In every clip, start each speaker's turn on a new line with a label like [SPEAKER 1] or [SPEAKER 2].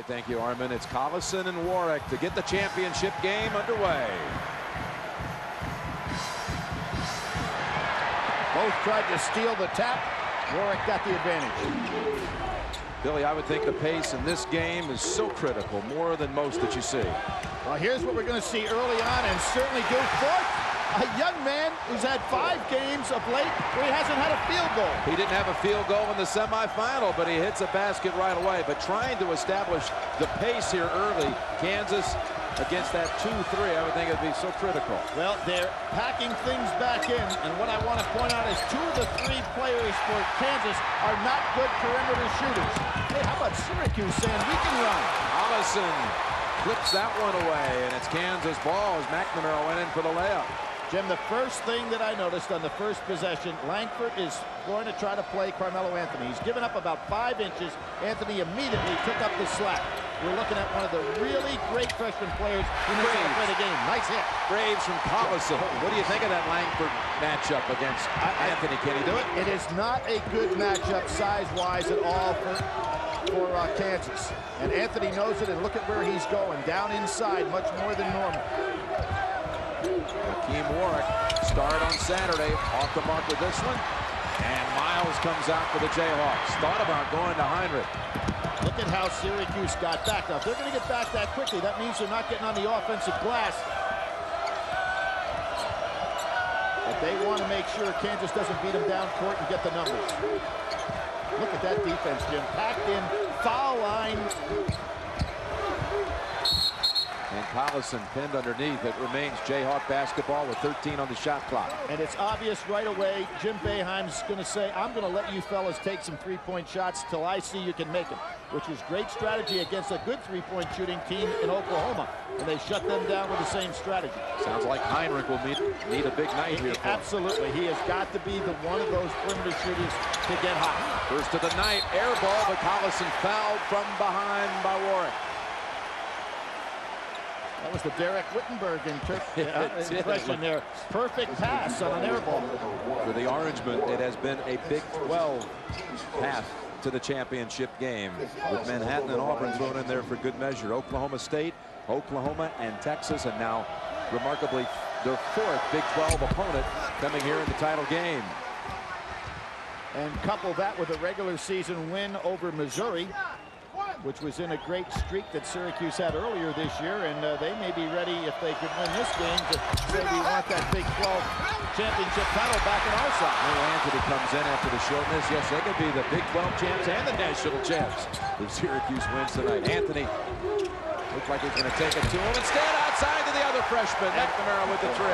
[SPEAKER 1] right, thank you, Armin. It's Collison and Warwick to get the championship game underway.
[SPEAKER 2] Both tried to steal the tap. Warwick got the advantage.
[SPEAKER 1] Billy, I would think the pace in this game is so critical, more than most that you see.
[SPEAKER 2] Well, here's what we're going to see early on, and certainly go forth. A young man who's had 5 games of late where he hasn't had a field goal.
[SPEAKER 1] He didn't have a field goal in the semifinal, but he hits a basket right away. But trying to establish the pace here early, Kansas against that 2-3, I would think it'd be so critical.
[SPEAKER 2] Well, they're packing things back in, and what I want to point out is 2 of the 3 players for Kansas are not good perimeter shooters. Hey, how about Syracuse saying we can run?
[SPEAKER 1] Collison clips that one away, and it's Kansas ball as McNamara went in for the layup.
[SPEAKER 2] Jim, the first thing that I noticed on the first possession, Langford is going to try to play Carmelo Anthony. He's given up about 5 inches. Anthony immediately took up the slack. We're looking at one of the really great freshman players who knows how to play the game. Nice hit.
[SPEAKER 1] Graves from Collison. What do you think of that Langford matchup against Anthony? Can he do it?
[SPEAKER 2] It is not a good matchup size-wise at all for Kansas. And Anthony knows it, and look at where he's going. Down inside, much more than normal.
[SPEAKER 1] Hakeem Warwick, start on Saturday, off the mark with this one. And Miles comes out for the Jayhawks. Thought about going to Heinrich.
[SPEAKER 2] Look at how Syracuse got back. Now, if they're going to get back that quickly, that means they're not getting on the offensive glass. But they want to make sure Kansas doesn't beat them down court and get the numbers. Look at that defense, Jim. Packed in, foul line.
[SPEAKER 1] And Collison pinned underneath. It remains Jayhawk basketball with 13 on the shot clock.
[SPEAKER 2] And it's obvious right away, Jim Boeheim's going to say, I'm going to let you fellas take some three-point shots till I see you can make them, which was great strategy against a good three-point shooting team in Oklahoma. And they shut them down with the same strategy.
[SPEAKER 1] Sounds like Heinrich will need a big night here.
[SPEAKER 2] Absolutely. He has got to be the one of those perimeter shooters to get hot.
[SPEAKER 1] First of the night, air ball, but Collison fouled from behind by Warwick.
[SPEAKER 2] That was the Derek Wittenberg impression there. Perfect pass on an air ball.
[SPEAKER 1] For the Orangemen, it has been a Big 12 path to the championship game, with Manhattan and Auburn thrown in there for good measure. Oklahoma State, Oklahoma, and Texas, and now, remarkably, their 4th Big 12 opponent coming here in the title game.
[SPEAKER 2] And couple that with a regular season win over Missouri, which was in a great streak that Syracuse had earlier this year, and they may be ready, if they could win this game, to say we want that Big 12 championship title back on our side.
[SPEAKER 1] Anthony comes in after the shortness. Yes, they could be the Big 12 champs and the national champs if Syracuse wins tonight. Anthony looks like he's going to take it to him. Instead, outside to the other freshman, McNamara with the 3.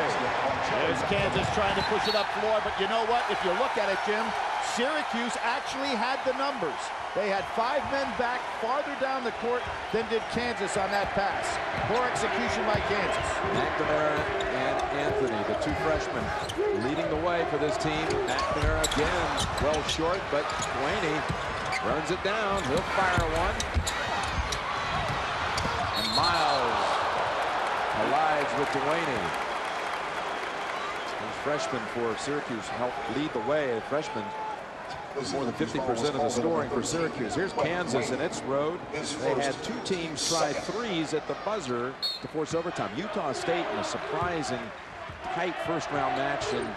[SPEAKER 2] There's Kansas trying to push it up floor, but you know what? If you look at it, Jim, Syracuse actually had the numbers. They had 5 men back farther down the court than did Kansas on that pass. Poor execution by Kansas.
[SPEAKER 1] McNamara and Anthony, the 2 freshmen, leading the way for this team. McNamara again, well short, but Duane runs it down. He'll fire one. And Miles collides with Duane. Those freshmen for Syracuse helped lead the way. The freshmen, more than 50% of the scoring for Syracuse. Here's Kansas in its road. They had 2 teams try 3s at the buzzer to force overtime. Utah State in a surprising tight first-round match, and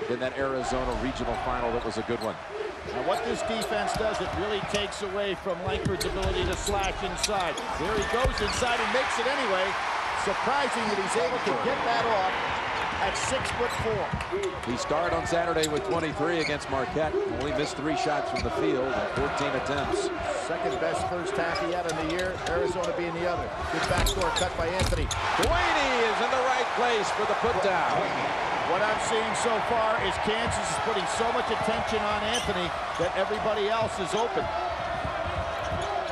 [SPEAKER 1] then that Arizona regional final that was a good one.
[SPEAKER 2] Now what this defense does, it really takes away from Langford's ability to slash inside. There he goes inside and makes it anyway. Surprising that he's able to get that off at 6'4".
[SPEAKER 1] He started on Saturday with 23 against Marquette. Only missed 3 shots from the field and 14 attempts.
[SPEAKER 2] Second best first half he had in the year, Arizona being the other. Good backdoor cut by Anthony.
[SPEAKER 1] Duane is in the right place for the put down.
[SPEAKER 2] What I'm seeing so far is Kansas is putting so much attention on Anthony that everybody else is open.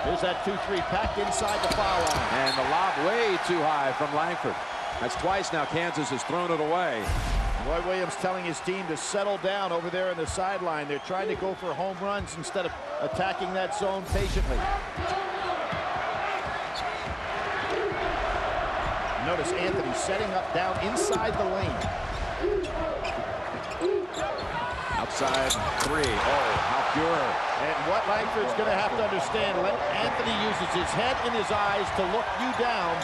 [SPEAKER 2] There's that 2-3 packed inside the foul line.
[SPEAKER 1] And the lob way too high from Langford. That's twice now Kansas has thrown it away.
[SPEAKER 2] Roy Williams telling his team to settle down over there in the sideline. They're trying to go for home runs instead of attacking that zone patiently. Notice Anthony setting up down inside the lane.
[SPEAKER 1] outside three. Oh, how pure.
[SPEAKER 2] And what Langford's going to have to understand, Anthony uses his head and his eyes to look you down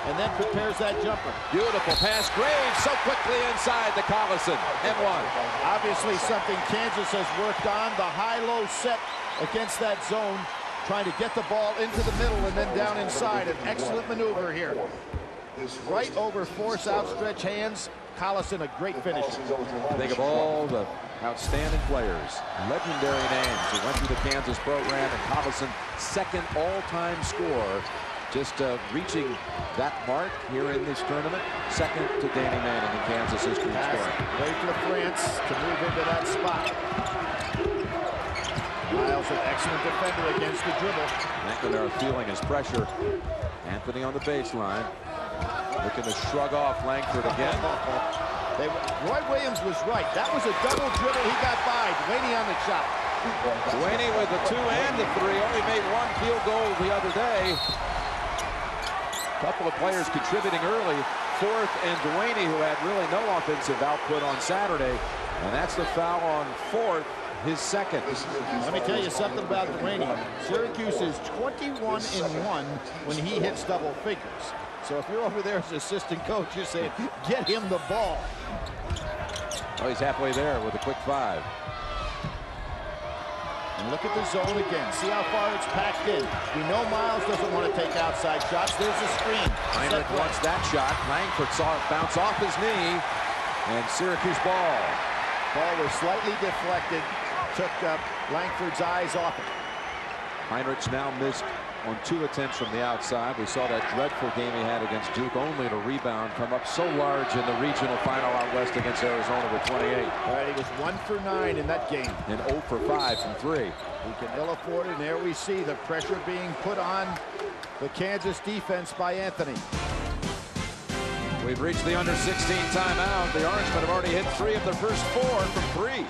[SPEAKER 2] and then prepares that jumper.
[SPEAKER 1] Beautiful pass. Graves so quickly inside to Collison. And one.
[SPEAKER 2] Obviously something Kansas has worked on. The high-low set against that zone, trying to get the ball into the middle and then down inside. An excellent maneuver here. Right over force, outstretched hands. Collison, a great finish.
[SPEAKER 1] Think of all the outstanding players, legendary names who went through the Kansas program, and Collison, second all-time scorer, just reaching that mark here in this tournament, second to Danny Manning in Kansas history scoring.
[SPEAKER 2] Wait for France to move into that spot. Miles, an excellent defender against the dribble.
[SPEAKER 1] McNamara feeling his pressure. Anthony on the baseline, looking to shrug off Langford again.
[SPEAKER 2] Roy Williams was right. That was a double dribble. He got by. Duane on the shot.
[SPEAKER 1] Duane with the 2 and the 3. Only made 1 field goal the other day. A couple of players contributing early. Forth and Duane, who had really no offensive output on Saturday. And that's the foul on Forth, his second.
[SPEAKER 2] Let me tell you something about Duane. Syracuse is 21-1 when he hits double figures. So if you're over there as assistant coach, you're saying, get him the ball.
[SPEAKER 1] Oh, he's halfway there with a quick 5.
[SPEAKER 2] And look at the zone again. See how far it's packed in. We know Miles doesn't want to take outside shots. There's a screen.
[SPEAKER 1] Heinrich wants that shot. Langford saw it bounce off his knee. And Syracuse ball.
[SPEAKER 2] Ball was slightly deflected. Took Langford's eyes off it.
[SPEAKER 1] Heinrich's now missed on 2 attempts from the outside. We saw that dreadful game he had against Duke, only to rebound, come up so large in the regional final out west against Arizona with 28.
[SPEAKER 2] All right, he was 1 for 9 in that game.
[SPEAKER 1] And 0 for 5 from 3.
[SPEAKER 2] He can ill afford it, and there we see the pressure being put on the Kansas defense by Anthony.
[SPEAKER 1] We've reached the under 16 timeout. The Orangemen have already hit 3 of their first 4 from 3.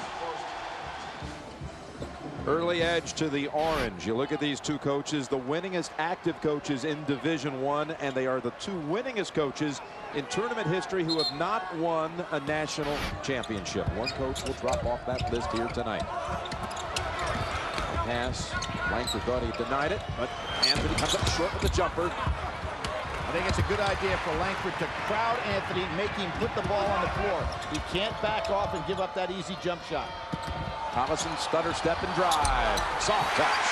[SPEAKER 1] Early edge to the Orange. You look at these 2 coaches, the winningest active coaches in Division I, and they are the 2 winningest coaches in tournament history who have not won a national championship. One coach will drop off that list here tonight. The pass. Langford thought he denied it, but Anthony comes up short with the jumper.
[SPEAKER 2] I think it's a good idea for Langford to crowd Anthony, make him put the ball on the floor. He can't back off and give up that easy jump shot.
[SPEAKER 1] Collison, stutter step and drive. Soft touch.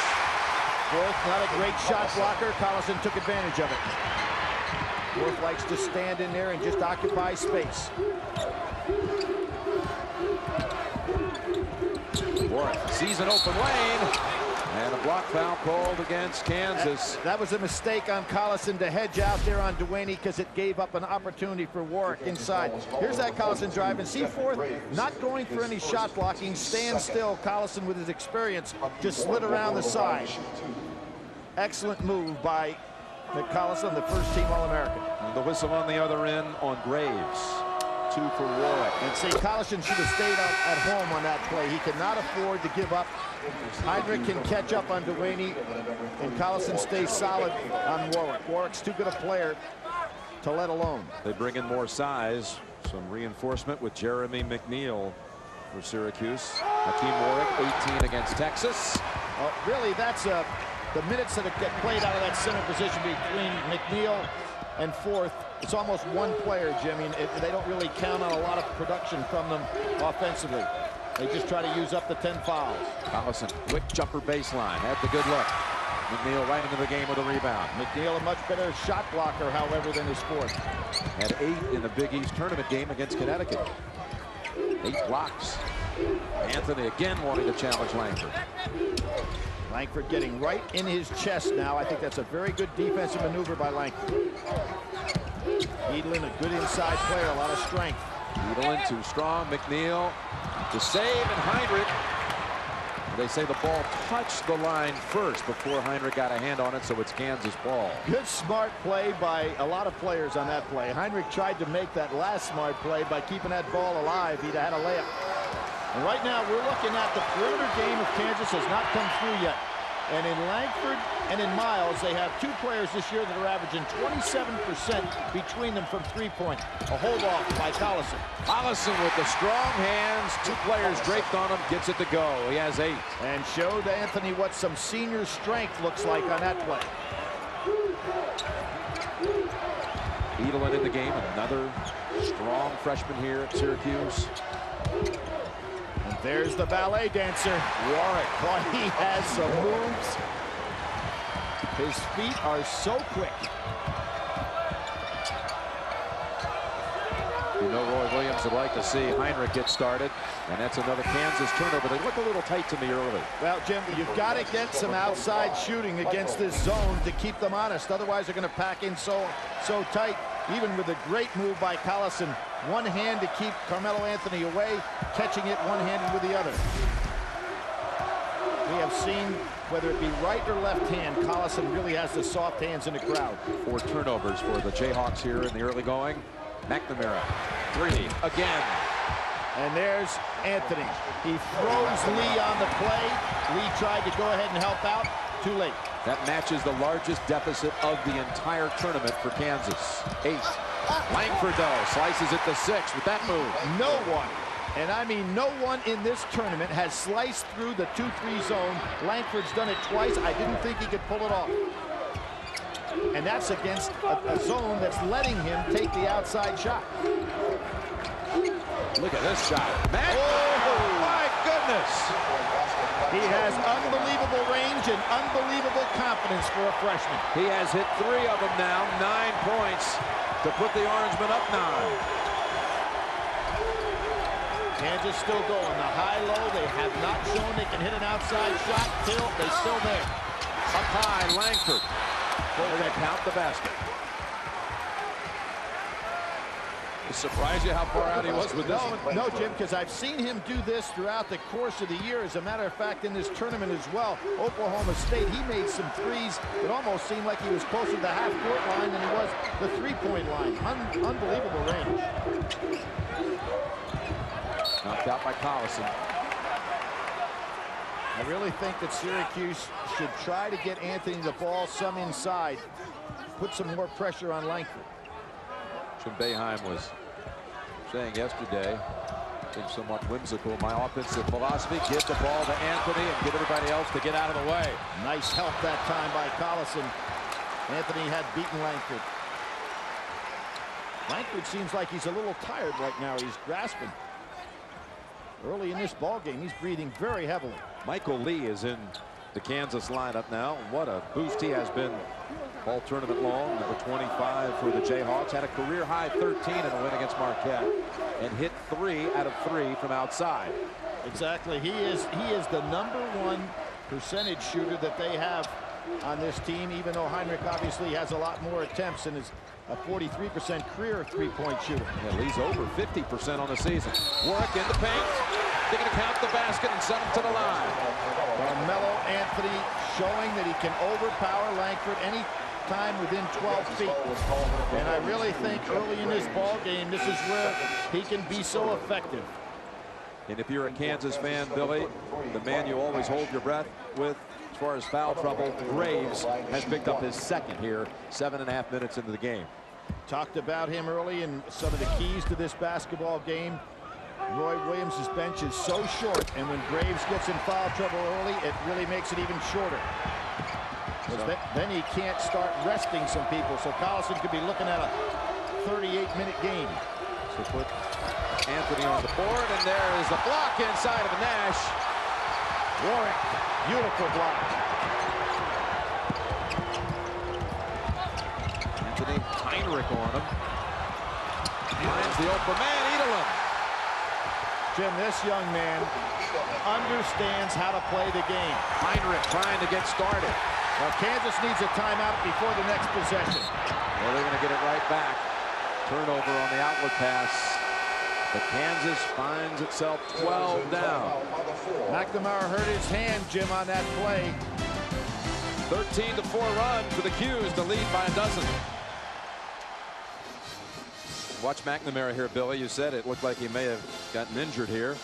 [SPEAKER 2] Forth, not a great shot blocker. Collison took advantage of it. Forth likes to stand in there and just occupy space.
[SPEAKER 1] Warwick sees an open lane. And a block foul called against Kansas.
[SPEAKER 2] That was a mistake on Collison to hedge out there on Duane because it gave up an opportunity for Warwick inside. Here's that Collison drive, and see Forth not going for any shot blocking. Stand still. Collison, with his experience, just slid around the side. Excellent move by Collison, the first-team All-American.
[SPEAKER 1] The whistle on the other end on Graves. 2 for Warwick.
[SPEAKER 2] And see, Collison should have stayed at home on that play. He cannot afford to give up. Heinrich can catch up on Duane, and Collison stays solid on Warwick. Warwick's too good a player to let alone.
[SPEAKER 1] They bring in more size. Some reinforcement with Jeremy McNeil for Syracuse. Hakeem Warwick, 18 against Texas.
[SPEAKER 2] Really, that's the minutes that get played out of that center position between McNeil and Forth. It's almost one player, Jimmy. They don't really count on a lot of production from them offensively. They just try to use up the 10 fouls.
[SPEAKER 1] Collison, quick jumper baseline. Had the good look. McNeil right into the game with a rebound.
[SPEAKER 2] McNeil, a much better shot blocker, however, than his Forth.
[SPEAKER 1] Had 8 in the Big East tournament game against Connecticut. 8 blocks. Anthony again wanting to challenge Langford.
[SPEAKER 2] Langford getting right in his chest now. I think that's a very good defensive maneuver by Langford. Edelin, a good inside player, a lot of strength.
[SPEAKER 1] Edelin too strong. McNeil to save, and Heinrich. They say the ball touched the line first before Heinrich got a hand on it, so it's Kansas ball.
[SPEAKER 2] Good smart play by a lot of players on that play. Heinrich tried to make that last smart play by keeping that ball alive. He'd had a layup. And right now we're looking at the perimeter game of Kansas has not come through yet. And in Langford and in Miles, they have two players this year that are averaging 27% between them from three-point. A hold-off by Collison.
[SPEAKER 1] Collison with the strong hands. Two players draped on him. Gets it to go. He has 8.
[SPEAKER 2] And showed Anthony what some senior strength looks like on that play.
[SPEAKER 1] Edelin in the game. Another strong freshman here at Syracuse.
[SPEAKER 2] And there's the ballet dancer, Warwick. Boy, he has some moves. His feet are so quick.
[SPEAKER 1] You know, Roy Williams would like to see Heinrich get started. And that's another Kansas turnover. They look a little tight to me early.
[SPEAKER 2] Well, Jim, you've got to get some outside shooting against this zone to keep them honest. Otherwise, they're going to pack in so tight. Even with a great move by Collison, one hand to keep Carmelo Anthony away, catching it one-handed with the other. We have seen, whether it be right or left hand, Collison really has the soft hands in the crowd. 4
[SPEAKER 1] turnovers for the Jayhawks here in the early going. McNamara, 3 again.
[SPEAKER 2] And there's Anthony. He throws Lee on the play. Lee tried to go ahead and help out. Too late.
[SPEAKER 1] That matches the largest deficit of the entire tournament for Kansas. 8. Langford, though, slices it to 6 with that move.
[SPEAKER 2] No one, and I mean no one in this tournament has sliced through the 2-3 zone. Langford's done it twice. I didn't think he could pull it off. And that's against a zone that's letting him take the outside shot.
[SPEAKER 1] Look at this shot. Oh, my goodness.
[SPEAKER 2] He has unbelievable range and unbelievable confidence for a freshman.
[SPEAKER 1] He has hit 3 of them now. 9 points to put the Orangemen up 9.
[SPEAKER 2] Kansas still going. The high-low, they have not shown they can hit an outside shot. They're still there.
[SPEAKER 1] Up high, Langford. They're going to count the basket. It surprised you how far out he was with this one?
[SPEAKER 2] No, Jim, because I've seen him do this throughout the course of the year. As a matter of fact, in this tournament as well, Oklahoma State, he made some threes. It almost seemed like he was closer to the half-court line than he was the three-point line. Unbelievable range.
[SPEAKER 1] Knocked out by Collison.
[SPEAKER 2] I really think that Syracuse should try to get Anthony the ball some inside, put some more pressure on Langford.
[SPEAKER 1] Jim Boeheim was saying yesterday, I think somewhat whimsical, my offensive philosophy, give the ball to Anthony and get everybody else to get out of the way.
[SPEAKER 2] Nice help that time by Collison. Anthony had beaten Langford. Langford seems like he's a little tired right now. He's grasping. Early in this ball game, he's breathing very heavily.
[SPEAKER 1] Michael Lee is in the Kansas lineup now. What a boost he has been all tournament long. Number 25 for the Jayhawks. Had a career-high 13 in a win against Marquette and hit 3 out of 3 from outside.
[SPEAKER 2] Exactly. He is the #1 percentage shooter that they have on this team, even though Heinrich obviously has a lot more attempts and is a 43% career three-point shooter.
[SPEAKER 1] Yeah, Lee's over 50% on the season. Warwick in the paint. They're going to count the basket and send him to the line.
[SPEAKER 2] Carmelo Anthony showing that he can overpower Langford any time within 12 feet. And I really think early in this ball game, this is where he can be so effective.
[SPEAKER 1] And if you're a Kansas fan, Billy, the man you always hold your breath with as far as foul trouble, Graves, has picked up his second here, 7.5 minutes into the game.
[SPEAKER 2] Talked about him early and some of the keys to this basketball game. Roy Williams' bench is so short, and when Graves gets in foul trouble early, it really makes it even shorter. Then he can't start resting some people, so Collison could be looking at a 38-minute game.
[SPEAKER 1] So put Anthony on the board, and there is the block inside of Nash.
[SPEAKER 2] Warwick, beautiful block.
[SPEAKER 1] Anthony Heinrich on him. Finds the open man, Edelin.
[SPEAKER 2] Jim, this young man understands how to play the game.
[SPEAKER 1] Heinrich trying to get started.
[SPEAKER 2] Well, Kansas needs a timeout before the next possession.
[SPEAKER 1] Well, they're going to get it right back. Turnover on the outlet pass. But Kansas finds itself 12 down.
[SPEAKER 2] McNamara hurt his hand, Jim, on that play.
[SPEAKER 1] 13-4 run for the Qs to lead by a dozen. Watch McNamara here, Billy. You said it looked like he may have gotten injured here.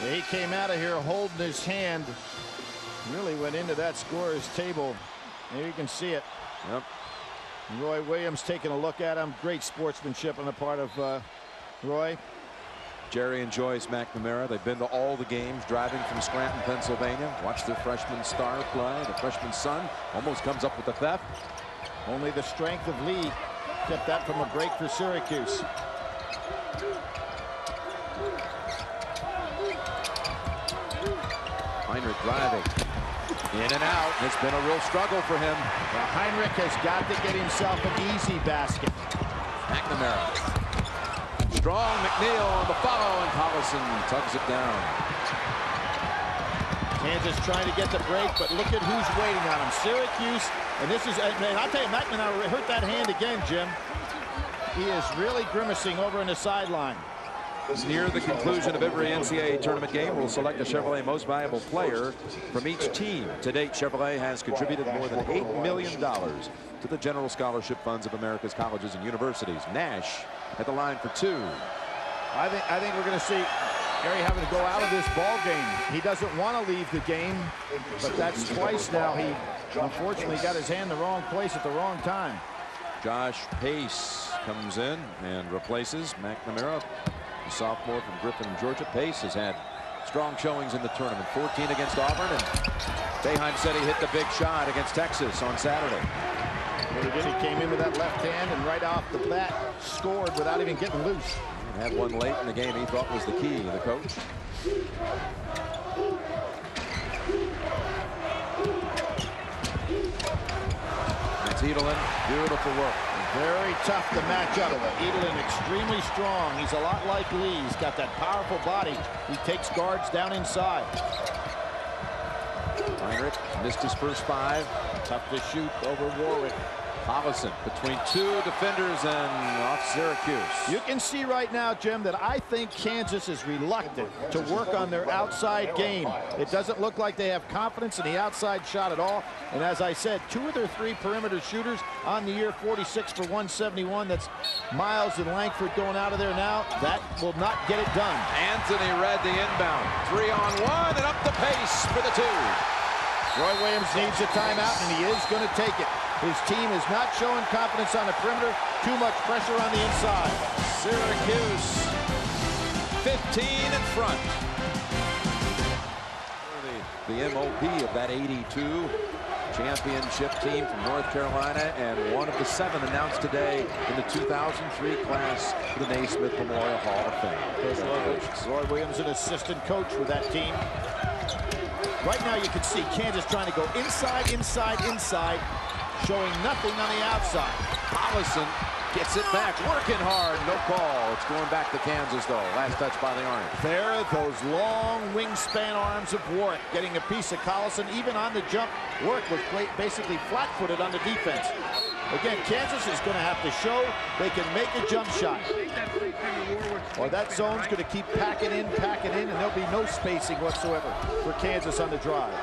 [SPEAKER 2] He came out of here holding his hand. Really went into that scorer's table. There you can see it.
[SPEAKER 1] Yep.
[SPEAKER 2] Roy Williams taking a look at him. Great sportsmanship on the part of Roy.
[SPEAKER 1] Jerry enjoys McNamara. They've been to all the games, driving from Scranton, Pennsylvania. Watch their freshman star play. The freshman son almost comes up with the theft.
[SPEAKER 2] Only the strength of Lee kept that from a break for Syracuse.
[SPEAKER 1] Heinrich driving. In and out. It's been a real struggle for him.
[SPEAKER 2] Well, Heinrich has got to get himself an easy basket.
[SPEAKER 1] McNamara. Strong. McNeil on the follow, and Collison tugs it down.
[SPEAKER 2] Kansas trying to get the break, but look at who's waiting on him. Syracuse, and this is, and I'll tell you, McNamara hurt that hand again, Jim. He is really grimacing over in the sideline.
[SPEAKER 1] Near the conclusion of every NCAA tournament game, we'll select a Chevrolet Most Valuable Player from each team. To date, Chevrolet has contributed more than $8 million to the general scholarship funds of America's colleges and universities. Nash at the line for two.
[SPEAKER 2] I think we're going to see Gary having to go out of this ball game. He doesn't want to leave the game, but that's twice now. He unfortunately got his hand in the wrong place at the wrong time.
[SPEAKER 1] Josh Pace comes in and replaces McNamara. The sophomore from Griffin, Georgia. Pace has had strong showings in the tournament. 14 against Auburn, and Boeheim said he hit the big shot against Texas on Saturday.
[SPEAKER 2] Well, he did. He came in with that left hand and right off the bat scored without even getting loose.
[SPEAKER 1] Had one late in the game he thought was the key, the coach. That's Edelin. Beautiful work.
[SPEAKER 2] Very tough to match up. Edelin extremely strong. He's a lot like Lee. He's got that powerful body. He takes guards down inside.
[SPEAKER 1] Heinrich missed his first five.
[SPEAKER 2] Tough to shoot over Warwick.
[SPEAKER 1] Collison between two defenders and off Syracuse.
[SPEAKER 2] You can see right now, Jim, that I think Kansas is reluctant to work on their outside game. It doesn't look like they have confidence in the outside shot at all. And as I said, 2 of their 3 perimeter shooters on the year, 46 for 171. That's Miles and Langford going out of there now. That will not get it done.
[SPEAKER 1] Anthony read the inbound. 3-on-1 and up the pace for the two.
[SPEAKER 2] Roy Williams needs a timeout, and he is going to take it. His team is not showing confidence on the perimeter. Too much pressure on the inside.
[SPEAKER 1] Syracuse 15 in front. The MOP of that 82 championship team from North Carolina, and one of the 7 announced today in the 2003 class for the Naismith Memorial Hall of Fame.
[SPEAKER 2] Roy Williams, an assistant coach with that team. Right now you can see Kansas trying to go inside, showing nothing on the outside.
[SPEAKER 1] Collison gets it back, working hard, no call. It's going back to Kansas, though. Last touch by the Orange.
[SPEAKER 2] There are those long wingspan arms of Warwick getting a piece of Collison. Even on the jump, Warwick was basically flat-footed on the defense. Again, Kansas is going to have to show they can make a jump shot. Or that zone's going to keep packing in, and there'll be no spacing whatsoever for Kansas on the drive.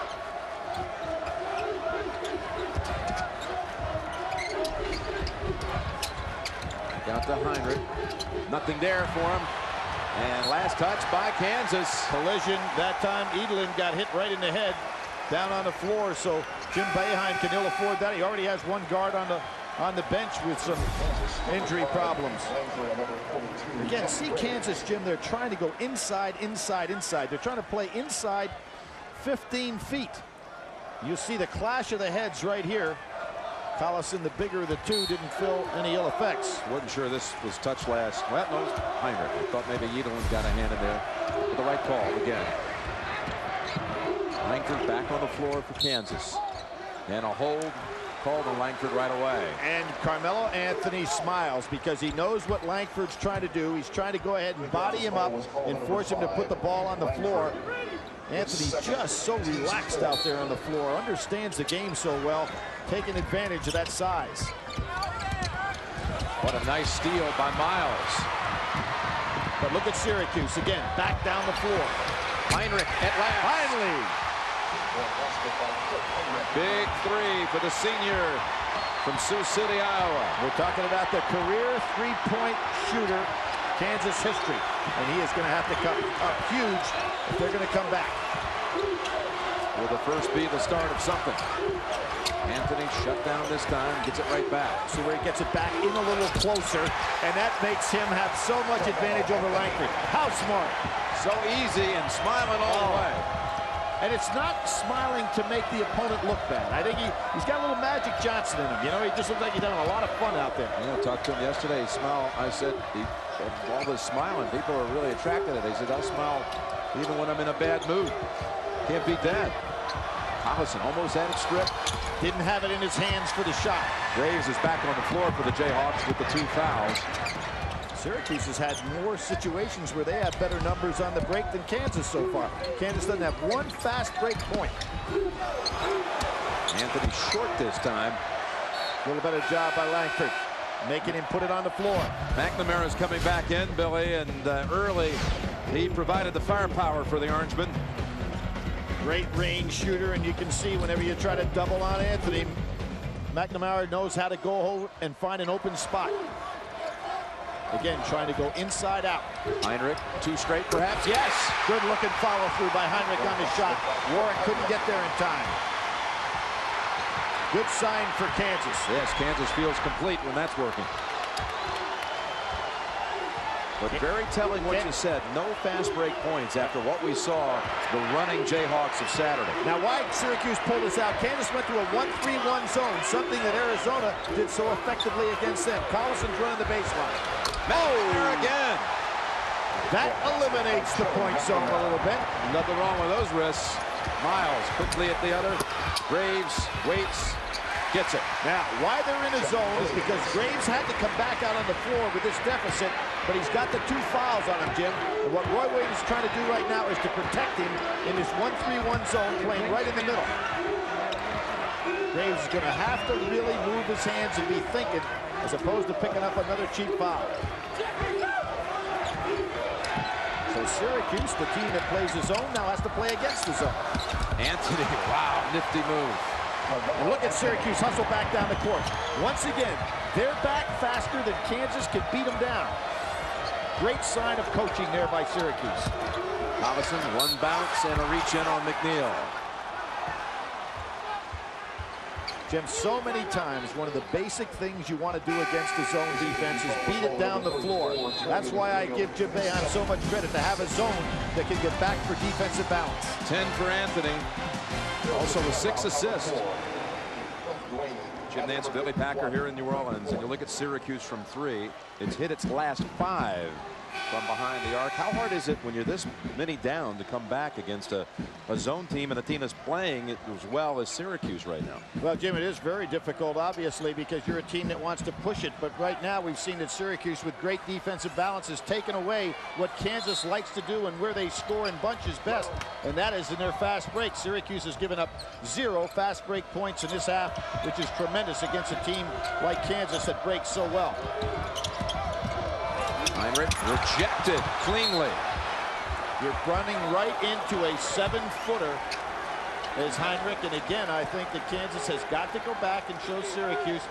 [SPEAKER 1] Got to Heinrich. Nothing there for him. And last touch by Kansas.
[SPEAKER 2] Collision. That time Edelin got hit right in the head down on the floor. So Jim Boeheim can ill afford that. He already has one guard on the bench with some injury problems. Again, see Kansas, Jim, they're trying to go inside. They're trying to play inside 15 feet. You see the clash of the heads right here. Collison, the bigger of the two, didn't feel any ill effects.
[SPEAKER 1] Wasn't sure this was touch last. Well, no, Heinrich. I thought maybe Edelin got a hand in there. But the right call again. Langford back on the floor for Kansas. And a hold called on Langford right away.
[SPEAKER 2] And Carmelo Anthony smiles because he knows what Langford's trying to do. He's trying to go ahead and body him up and force him to put the ball on the floor. Anthony's just so relaxed out there on the floor, understands the game so well, taking advantage of that size.
[SPEAKER 1] What a nice steal by Miles.
[SPEAKER 2] But look at Syracuse again, back down the floor.
[SPEAKER 1] Heinrich at last.
[SPEAKER 2] Finally.
[SPEAKER 1] Big three for the senior from Sioux City, Iowa.
[SPEAKER 2] We're talking about the career three-point shooter, Kansas history. And he is going to have to come up huge if they're going to come back.
[SPEAKER 1] Will the first be the start of something? Anthony shut down this time, gets it right back.
[SPEAKER 2] See where he gets it back in a little closer, and that makes him have so much advantage over Langford. How smart.
[SPEAKER 1] So easy and smiling all the way.
[SPEAKER 2] And it's not smiling to make the opponent look bad. I think he's got a little Magic Johnson in him. You know, he just looks like he's having a lot of fun out there.
[SPEAKER 1] Yeah, I talked to him yesterday. He smiled. I said, all this smiling, people are really attracted to it. He said, I smile even when I'm in a bad mood. Can't beat that. Collison almost had it stripped.
[SPEAKER 2] Didn't have it in his hands for the shot.
[SPEAKER 1] Graves is back on the floor for the Jayhawks with the 2 fouls.
[SPEAKER 2] Syracuse has had more situations where they have better numbers on the break than Kansas so far. Kansas doesn't have one fast break point.
[SPEAKER 1] Anthony short this time.
[SPEAKER 2] A little better job by Langford, making him put it on the floor.
[SPEAKER 1] McNamara's coming back in, Billy, and early he provided the firepower for the Orangemen.
[SPEAKER 2] Great range shooter, and you can see whenever you try to double on Anthony, McNamara knows how to go and find an open spot. Again, trying to go inside out.
[SPEAKER 1] Heinrich, 2 straight perhaps.
[SPEAKER 2] Yes! Good looking follow through by Heinrich on the shot. Warwick couldn't get there in time. Good sign for Kansas.
[SPEAKER 1] Yes, Kansas feels complete when that's working. But very telling what you said. No fast break points after what we saw the running Jayhawks of Saturday.
[SPEAKER 2] Now, why Syracuse pulled this out? Kansas went to a 1-3-1 zone, something that Arizona did so effectively against them. Collison's running the baseline.
[SPEAKER 1] There again.
[SPEAKER 2] That eliminates the point zone a little bit.
[SPEAKER 1] Nothing wrong with those wrists. Miles quickly at the other. Graves waits. Gets it.
[SPEAKER 2] Now, why they're in a zone is because Graves had to come back out on the floor with this deficit, but he's got the 2 fouls on him, Jim. And what Roy Williams is trying to do right now is to protect him in this 1-3-1 zone, playing right in the middle. Graves is going to have to really move his hands and be thinking, as opposed to picking up another cheap foul. So Syracuse, the team that plays the zone, now has to play against the zone.
[SPEAKER 1] Anthony, wow, nifty move.
[SPEAKER 2] And look at Syracuse hustle back down the court. Once again, they're back faster than Kansas can beat them down. Great sign of coaching there by Syracuse.
[SPEAKER 1] Collison, 1 bounce and a reach in on McNeil.
[SPEAKER 2] Jim, so many times, one of the basic things you want to do against the zone defense is beat it down the floor. That's why I give Jim Boeheim so much credit to have a zone that can get back for defensive balance.
[SPEAKER 1] 10 for Anthony. Also with 6 assists. Jim Nance, Billy Packer here in New Orleans, and you look at Syracuse from 3. It's hit its last 5 from behind the arc. How hard is it when you're this many down to come back against a zone team and a team that's playing as well as Syracuse right now?
[SPEAKER 2] Well, Jim, it is very difficult, obviously, because you're a team that wants to push it. But right now, we've seen that Syracuse, with great defensive balance, has taken away what Kansas likes to do and where they score in bunches best, and that is in their fast break. Syracuse has given up 0 fast break points in this half, which is tremendous against a team like Kansas that breaks so well.
[SPEAKER 1] Heinrich rejected cleanly.
[SPEAKER 2] You're running right into a 7-footer as Heinrich, and again, I think that Kansas has got to go back and show Syracuse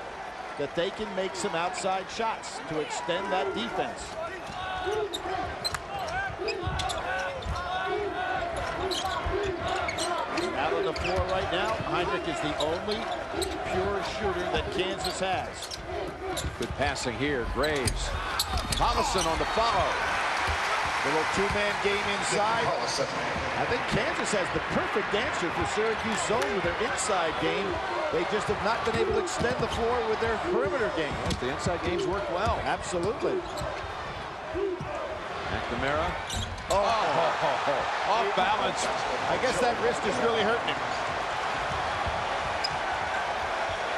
[SPEAKER 2] that they can make some outside shots to extend that defense. Out on the floor right now, Heinrich is the only pure shooter that Kansas has.
[SPEAKER 1] Good passing here, Graves. Collison on the follow.
[SPEAKER 2] Little 2-man game inside. I think Kansas has the perfect answer for Syracuse zone with their inside game. They just have not been able to extend the floor with their perimeter game.
[SPEAKER 1] Yes, the inside games work well.
[SPEAKER 2] Absolutely.
[SPEAKER 1] McNamara. Off balance.
[SPEAKER 2] I guess that wrist is really hurting him.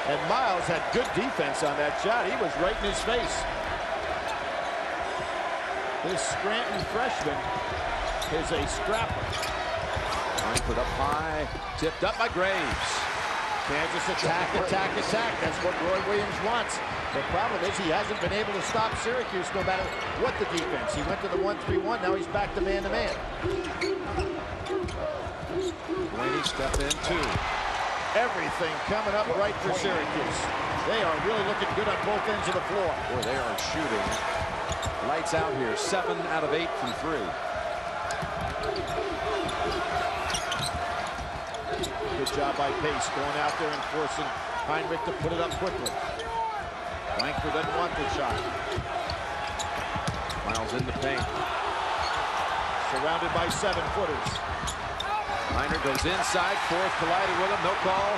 [SPEAKER 2] And Miles had good defense on that shot. He was right in his face. This Scranton freshman is a scrapper.
[SPEAKER 1] Put up high, tipped up by Graves.
[SPEAKER 2] Kansas attack. That's what Roy Williams wants. The problem is he hasn't been able to stop Syracuse no matter what the defense. He went to the 1-3-1. Now he's back to man-to-man.
[SPEAKER 1] Blaney step in, 2.
[SPEAKER 2] Everything coming up right for Syracuse. They are really looking good on both ends of the floor.
[SPEAKER 1] Boy, they are shooting lights out here. 7 out of 8 from 3.
[SPEAKER 2] Good job by Pace going out there and forcing Heinrich to put it up quickly. Langford doesn't want the shot.
[SPEAKER 1] Miles in the paint.
[SPEAKER 2] Surrounded by 7-footers.
[SPEAKER 1] Heinrich goes inside. Fourth collided with him. No call.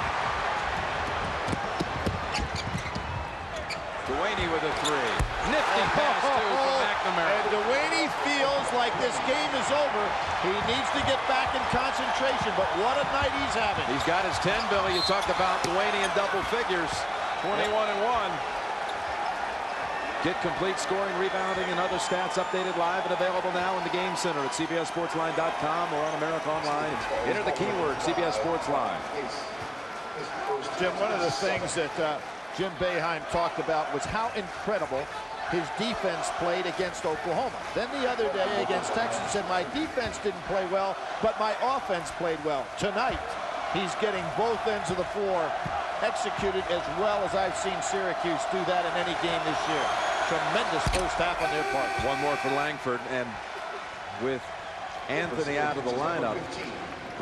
[SPEAKER 1] Dewaney with a three. Nifty pass too from McNamara.
[SPEAKER 2] And Dewaney feels like this game is over. He needs to get back in concentration, but what a night he's having.
[SPEAKER 1] He's got his 10, Billy. You talked about Dewaney in double figures. 21-1. Get complete scoring, rebounding, and other stats updated live and available now in the Game Center at CBSSportsLine.com or on America Online. Enter the keyword CBS Sports Line.
[SPEAKER 2] Jim, one of the things that Jim Boeheim talked about was how incredible his defense played against Oklahoma. Then the other day against Texas said, my defense didn't play well, but my offense played well. Tonight, he's getting both ends of the floor executed as well as I've seen Syracuse do that in any game this year. Tremendous first half on their part.
[SPEAKER 1] One more for Langford, and with Anthony out of the lineup,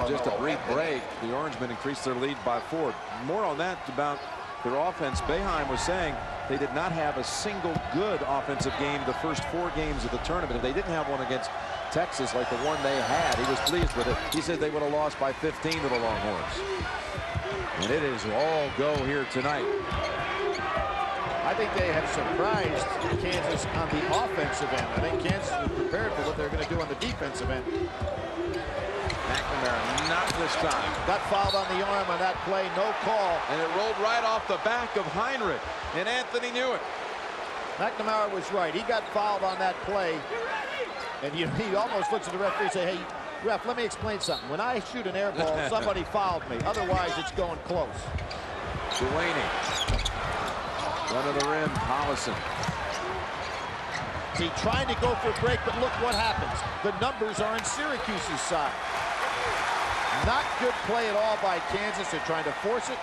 [SPEAKER 1] just a brief break, the Orangemen increased their lead by 4. More on that about their offense. Boeheim was saying they did not have a single good offensive game the first 4 games of the tournament. If they didn't have one against Texas like the one they had, he was pleased with it. He said they would have lost by 15 to the Longhorns. And it is all go here tonight.
[SPEAKER 2] I think they have surprised Kansas on the offensive end. I think Kansas was prepared for what they're going to do on the defensive end.
[SPEAKER 1] McNamara, not this time.
[SPEAKER 2] Got fouled on the arm on that play, no call.
[SPEAKER 1] And it rolled right off the back of Heinrich, and Anthony knew it.
[SPEAKER 2] McNamara was right. He got fouled on that play. And he almost looks at the referee and say, hey, ref, let me explain something. When I shoot an air ball, somebody fouled me. Otherwise, it's going close.
[SPEAKER 1] Dewaney. Run of the rim, Hollison.
[SPEAKER 2] See, trying to go for a break, but look what happens. The numbers are on Syracuse's side. Not good play at all by Kansas. They're trying to force it,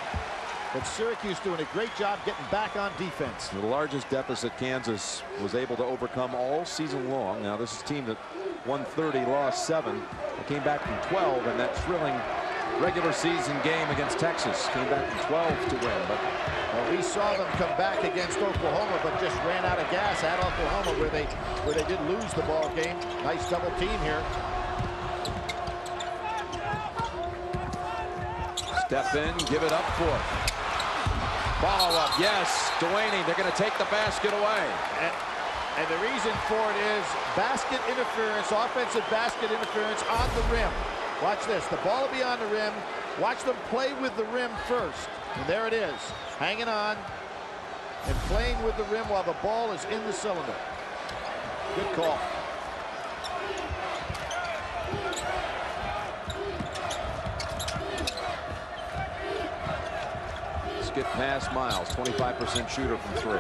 [SPEAKER 2] but Syracuse doing a great job getting back on defense.
[SPEAKER 1] The largest deficit Kansas was able to overcome all season long. Now, this is a team that won 30, lost 7. They came back from 12 in that thrilling regular season game against Texas. Came back from 12 to win, but
[SPEAKER 2] we saw them come back against Oklahoma, but just ran out of gas at Oklahoma, where they did lose the ball game. Nice double team here.
[SPEAKER 1] Step in, give it up for. Follow up, yes. Dewaney, they're going to take the basket away.
[SPEAKER 2] And the reason for it is basket interference, offensive basket interference on the rim. Watch this, the ball will be on the rim. Watch them play with the rim first. And there it is, hanging on and playing with the rim while the ball is in the cylinder. Good call.
[SPEAKER 1] Skip past Miles, 25% shooter from 3.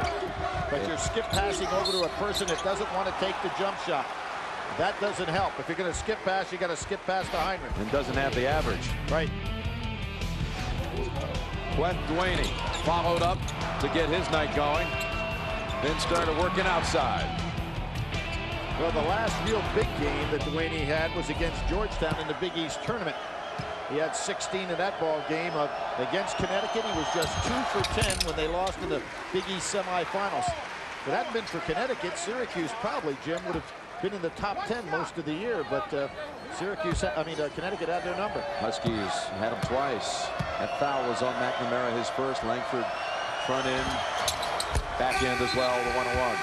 [SPEAKER 2] But you're skip passing over to a person that doesn't want to take the jump shot. That doesn't help. If you're going to skip pass, you got to skip past the Heinrich.
[SPEAKER 1] And doesn't have the average.
[SPEAKER 2] Right.
[SPEAKER 1] Dewaney followed up to get his night going. Then started working outside.
[SPEAKER 2] Well, the last real big game that Dewaney had was against Georgetown in the Big East tournament. He had 16 in that ball game. Against Connecticut, he was just 2 for 10 when they lost in the Big East semifinals. If it hadn't been for Connecticut, Syracuse probably, Jim, would have been in the top 10 most of the year, but Connecticut had their number.
[SPEAKER 1] Huskies had him twice. That foul was on McNamara, his first. Langford front end, back end as well, the 1-on-1.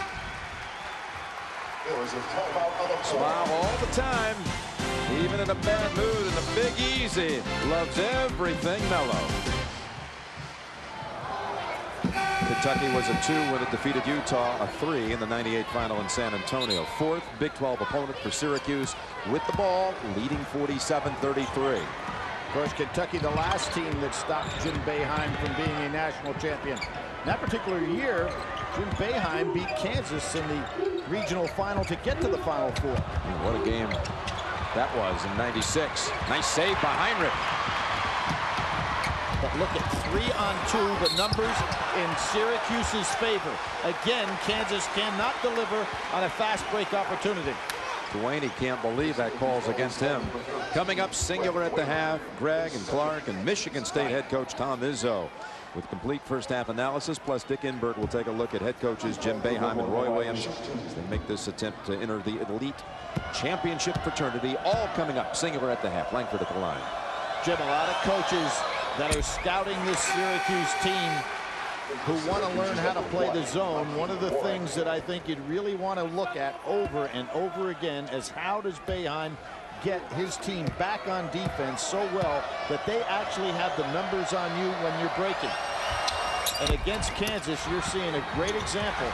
[SPEAKER 1] Smile all the time, even in a bad mood, and the Big Easy loves everything mellow. Kentucky was a 2 when it defeated Utah, a 3 in the '98 final in San Antonio. 4th Big 12 opponent for Syracuse with the ball, leading 47-33.
[SPEAKER 2] Of course, Kentucky, the last team that stopped Jim Boeheim from being a national champion. In that particular year, Jim Boeheim beat Kansas in the regional final to get to the Final Four.
[SPEAKER 1] And what a game that was in '96. Nice save by Heinrich.
[SPEAKER 2] But look at 3-on-2, the numbers in Syracuse's favor. Again, Kansas cannot deliver on a fast break opportunity.
[SPEAKER 1] Dwayne can't believe that call's against him. Coming up, singular at the half, Greg and Clark and Michigan State head coach Tom Izzo with complete first half analysis. Plus Dick Enberg will take a look at head coaches Jim Boeheim and Roy Williams as they make this attempt to enter the elite championship fraternity. All coming up, singular at the half. Langford at the line.
[SPEAKER 2] Jim, a lot of coaches that are scouting this Syracuse team who want to learn how to play the zone. One of the things that I think you'd really want to look at over and over again is how does Boeheim get his team back on defense so well that they actually have the numbers on you when you're breaking. And against Kansas, you're seeing a great example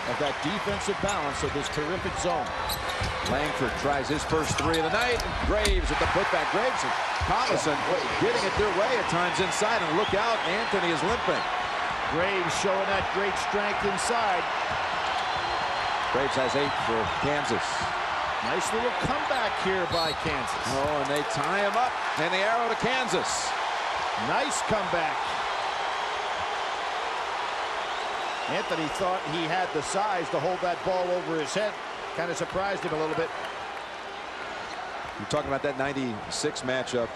[SPEAKER 2] of that defensive balance of this terrific zone.
[SPEAKER 1] Langford tries his first three of the night. Graves at the putback. Graves and Collison getting it their way at times inside. And look out, Anthony is limping.
[SPEAKER 2] Graves showing that great strength inside.
[SPEAKER 1] Graves has 8 for Kansas.
[SPEAKER 2] Nice little comeback here by Kansas.
[SPEAKER 1] Oh, and they tie him up. And the arrow to Kansas.
[SPEAKER 2] Nice comeback. Anthony thought he had the size to hold that ball over his head. Kind of surprised him a little bit.
[SPEAKER 1] You're talking about that 96 matchup.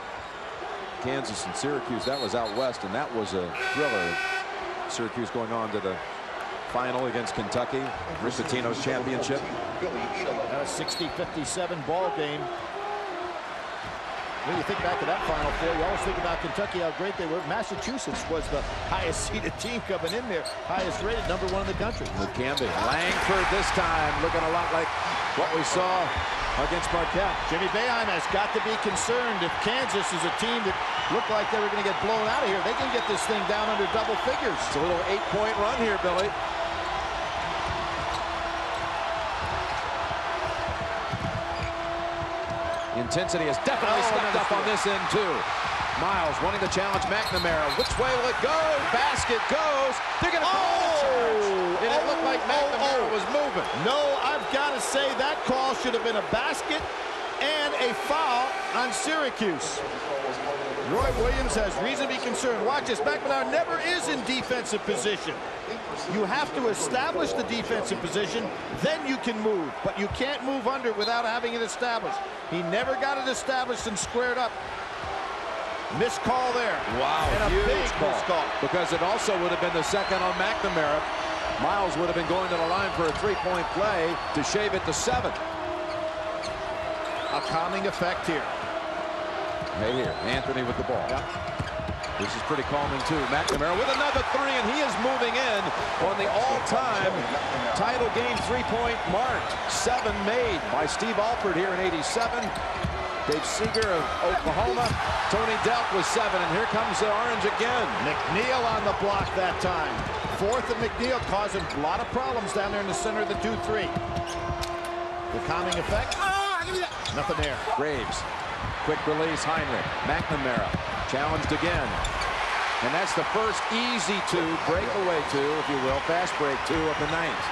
[SPEAKER 1] Kansas and Syracuse. That was out west, and that was a thriller. Syracuse going on to the final against Kentucky. Rick Pitino's championship.
[SPEAKER 2] A 60-57 ball game. When you think back to that Final Four, you always think about Kentucky, how great they were. Massachusetts was the highest seeded team coming in there. Highest rated, #1 in the country.
[SPEAKER 1] It can be. Langford this time looking a lot like what we saw against Marquette.
[SPEAKER 2] Jimmy Boeheim has got to be concerned if Kansas is a team that looked like they were going to get blown out of here. They can get this thing down under double figures.
[SPEAKER 1] It's a little 8-point run here, Billy. Intensity has definitely stepped up on this end, too. Miles wanting to challenge McNamara. Which way will it go? Basket goes. They're going to call the charge. And it looked like McNamara was moving.
[SPEAKER 2] No, I've got to say that call should have been a basket and a foul on Syracuse. Roy Williams has reason to be concerned. Watch this. McNamara never is in defensive position. You have to establish the defensive position, then you can move. But you can't move under without having it established. He never got it established and squared up. Missed call there.
[SPEAKER 1] Wow,
[SPEAKER 2] and a
[SPEAKER 1] huge
[SPEAKER 2] big missed call.
[SPEAKER 1] Because it also would have been the second on McNamara. Miles would have been going to the line for a 3-point play to shave it to 7.
[SPEAKER 2] A calming effect here.
[SPEAKER 1] Hey, here, Anthony with the ball.
[SPEAKER 2] Yep.
[SPEAKER 1] This is pretty calming, too. McNamara with another 3, and he is moving in on the all-time title game 3-point mark. 7 made by Steve Alford here in '87. Dave Seeger of Oklahoma. Tony Delk with 7, and here comes the Orange again.
[SPEAKER 2] McNeil on the block that time. 4th and McNeil causing a lot of problems down there in the center of the 2-3. The calming effect. Nothing there.
[SPEAKER 1] Graves. Quick release, Heinrich. McNamara challenged again. And that's the first easy 2, breakaway 2, if you will, fast break 2 of the night.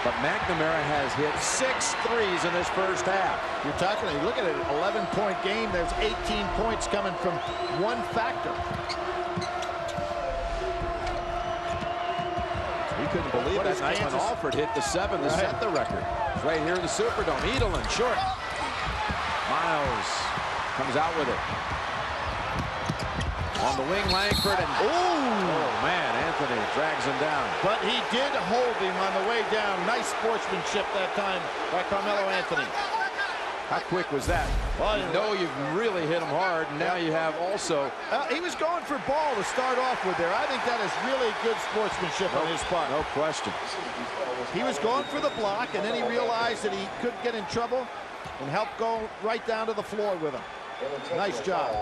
[SPEAKER 1] But McNamara has hit 6 threes in this first half.
[SPEAKER 2] You're talking, look at it, 11-point game. There's 18 points coming from one factor.
[SPEAKER 1] We couldn't believe that night when Alford hit the 7 to set the record. It's right here in the Superdome. Edelin short. Miles comes out with it. On the wing, Langford, and oh man, Anthony drags him down.
[SPEAKER 2] But he did hold him on the way down. Nice sportsmanship that time by Carmelo Anthony.
[SPEAKER 1] How quick was that? Well, you know you've really hit him hard, and now you have also...
[SPEAKER 2] he was going for ball to start off with there. I think that is really good sportsmanship on his part.
[SPEAKER 1] No question.
[SPEAKER 2] He was going for the block, and then he realized that he could get in trouble and helped go right down to the floor with him. Nice job.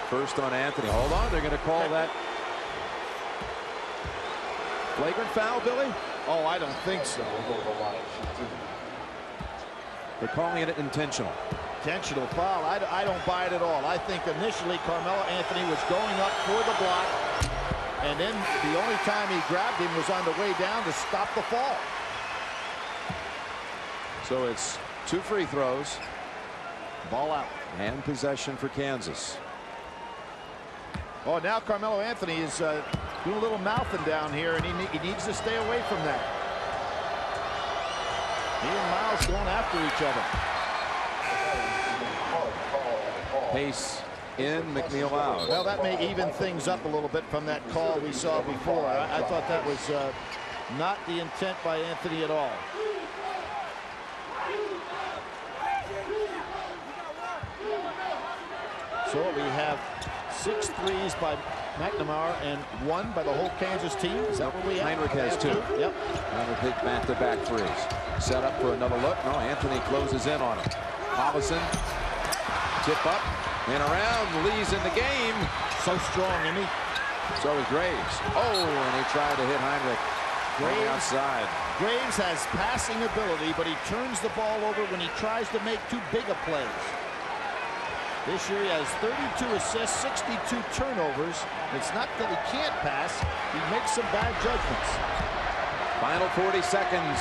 [SPEAKER 1] First on Anthony. Hold on, they're going to call that flagrant foul, Billy?
[SPEAKER 2] Oh, I don't think so.
[SPEAKER 1] They're calling it intentional.
[SPEAKER 2] Intentional foul. I don't buy it at all. I think initially Carmelo Anthony was going up for the block, and then the only time he grabbed him was on the way down to stop the fall.
[SPEAKER 1] So it's 2 free throws.
[SPEAKER 2] Ball out.
[SPEAKER 1] And possession for Kansas.
[SPEAKER 2] Oh, now Carmelo Anthony is doing a little mouthing down here, and he needs to stay away from that. He and Miles going after each other.
[SPEAKER 1] Pace in, McNeil out.
[SPEAKER 2] Well, that may even things up a little bit from that call we saw before. I thought that was not the intent by Anthony at all. So we have 6 threes by McNamara and 1 by the whole Kansas team. Is that what we have?
[SPEAKER 1] Heinrich has 2.
[SPEAKER 2] Yep.
[SPEAKER 1] Heinrich hit back-to-back threes. Set up for another look. No, Anthony closes in on him. Collison, tip up and around. Lee's in the game.
[SPEAKER 2] So strong, isn't he?
[SPEAKER 1] So is Graves. Oh, and he tried to hit Heinrich from the outside.
[SPEAKER 2] Graves has passing ability, but he turns the ball over when he tries to make too big a plays. This year he has 32 assists, 62 turnovers. It's not that he can't pass. He makes some bad judgments.
[SPEAKER 1] Final 40 seconds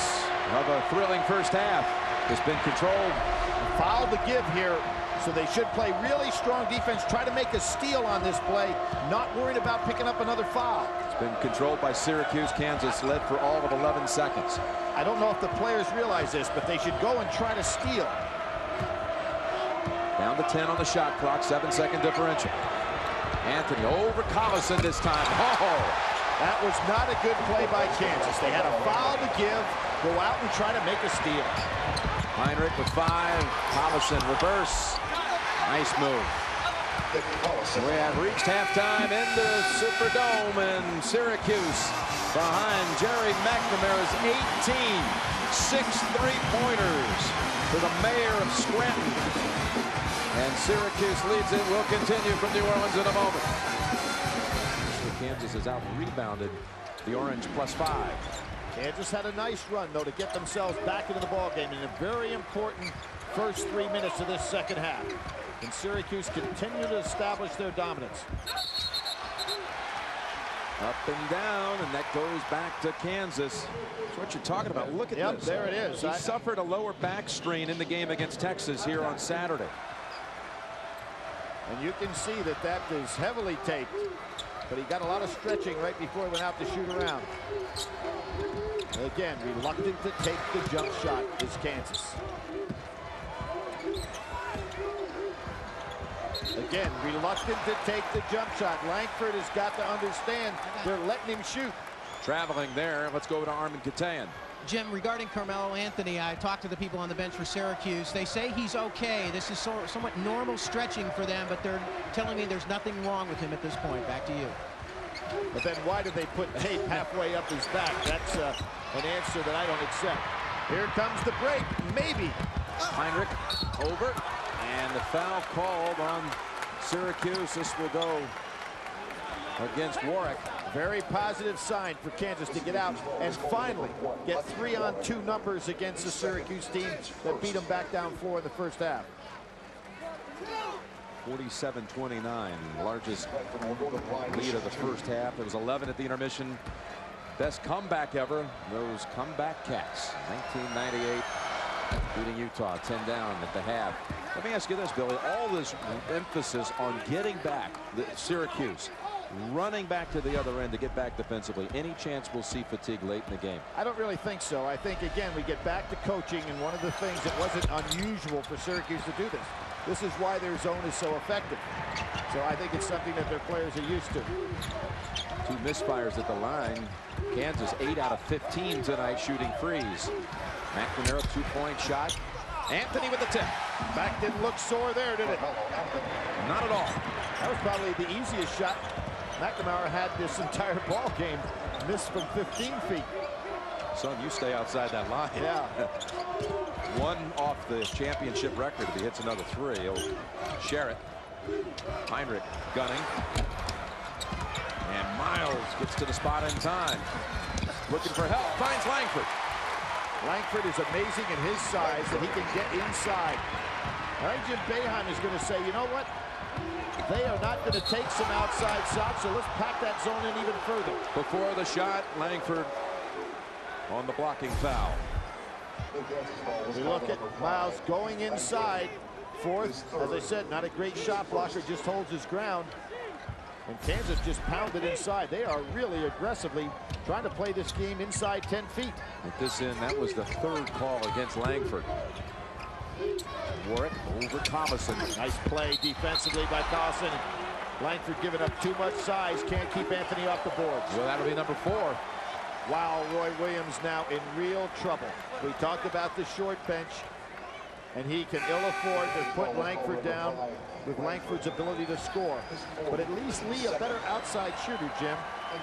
[SPEAKER 1] of a thrilling first half. It's been controlled.
[SPEAKER 2] A foul to give here, so they should play really strong defense. Try to make a steal on this play. Not worried about picking up another foul.
[SPEAKER 1] It's been controlled by Syracuse. Kansas led for all of 11 seconds.
[SPEAKER 2] I don't know if the players realize this, but they should go and try to steal.
[SPEAKER 1] Down to 10 on the shot clock, 7-second differential. Anthony over Collison this time. Oh!
[SPEAKER 2] That was not a good play by Kansas. They had a foul to give, go out and try to make a steal.
[SPEAKER 1] Heinrich with 5, Collison reverse. Nice move. We have reached halftime in the Superdome, and Syracuse behind Jerry McNamara's 18. 6 3-pointers for the mayor of Scranton. And Syracuse leads it. Will continue from New Orleans in a moment. Kansas has out-rebounded the Orange +5.
[SPEAKER 2] Kansas had a nice run, though, to get themselves back into the ballgame in a very important first 3 minutes of this second half. And Syracuse continue to establish their dominance.
[SPEAKER 1] Up and down, and that goes back to Kansas. That's what you're talking about. Look at this.
[SPEAKER 2] There it is.
[SPEAKER 1] He suffered a lower back strain in the game against Texas here on Saturday.
[SPEAKER 2] And you can see that that is heavily taped. But he got a lot of stretching right before he went out to shoot around. Again, reluctant to take the jump shot is Kansas. Again, reluctant to take the jump shot. Langford has got to understand they're letting him shoot.
[SPEAKER 1] Traveling there, let's go to Armin Katayan.
[SPEAKER 3] Jim, regarding Carmelo Anthony, I talked to the people on the bench for Syracuse. They say he's okay. This is somewhat normal stretching for them, but they're telling me there's nothing wrong with him at this point. Back to you.
[SPEAKER 2] But then why did they put tape halfway up his back? That's an answer that I don't accept. Here comes the break. Maybe.
[SPEAKER 1] Heinrich over, and the foul called on Syracuse. This will go against Warwick.
[SPEAKER 2] Very positive sign for Kansas to get out and finally get 3-on-2 numbers against the Syracuse team that beat them back down 4 in the first half.
[SPEAKER 1] 47-29, largest lead of the first half. It was 11 at the intermission. Best comeback ever, those comeback Cats. 1998, beating Utah 10 down at the half. Let me ask you this, Billy. All this emphasis on getting back the Syracuse, running back to the other end to get back defensively. Any chance we'll see fatigue late in the game?
[SPEAKER 2] I don't really think so. I think, again, we get back to coaching, and one of the things that wasn't unusual for Syracuse to do this. This is why their zone is so effective. So I think it's something that their players are used to.
[SPEAKER 1] 2 misfires at the line. Kansas 8 out of 15 tonight shooting threes. McNamara 2-point shot. Anthony with the tip.
[SPEAKER 2] Back didn't look sore there, did it?
[SPEAKER 1] Not at all.
[SPEAKER 2] That was probably the easiest shot McNamara had this entire ball game. Missed from 15 feet.
[SPEAKER 1] Son, you stay outside that line.
[SPEAKER 2] Yeah.
[SPEAKER 1] 1 off the championship record if he hits another 3. He'll share it. Heinrich gunning. And Miles gets to the spot in time. Looking for help. Finds Langford.
[SPEAKER 2] Langford is amazing in his size that he can get inside. All right, Jim Boeheim is going to say, you know what? They are not going to take some outside shots, so let's pack that zone in even further.
[SPEAKER 1] Before the shot, Langford on the blocking foul.
[SPEAKER 2] We look at Miles going inside. Fourth, as I said, not a great shot blocker, just holds his ground. And Kansas just pounded inside. They are really aggressively trying to play this game inside 10 feet.
[SPEAKER 1] At this end, that was the third call against Langford. Warwick over Collison.
[SPEAKER 2] Nice play defensively by Collison. Langford giving up too much size. Can't keep Anthony off the boards.
[SPEAKER 1] Well, that'll be number 4.
[SPEAKER 2] Wow, Roy Williams now in real trouble. We talked about the short bench, and he can ill afford to put Langford down with Langford's ability to score. But at least Lee, a better outside shooter, Jim,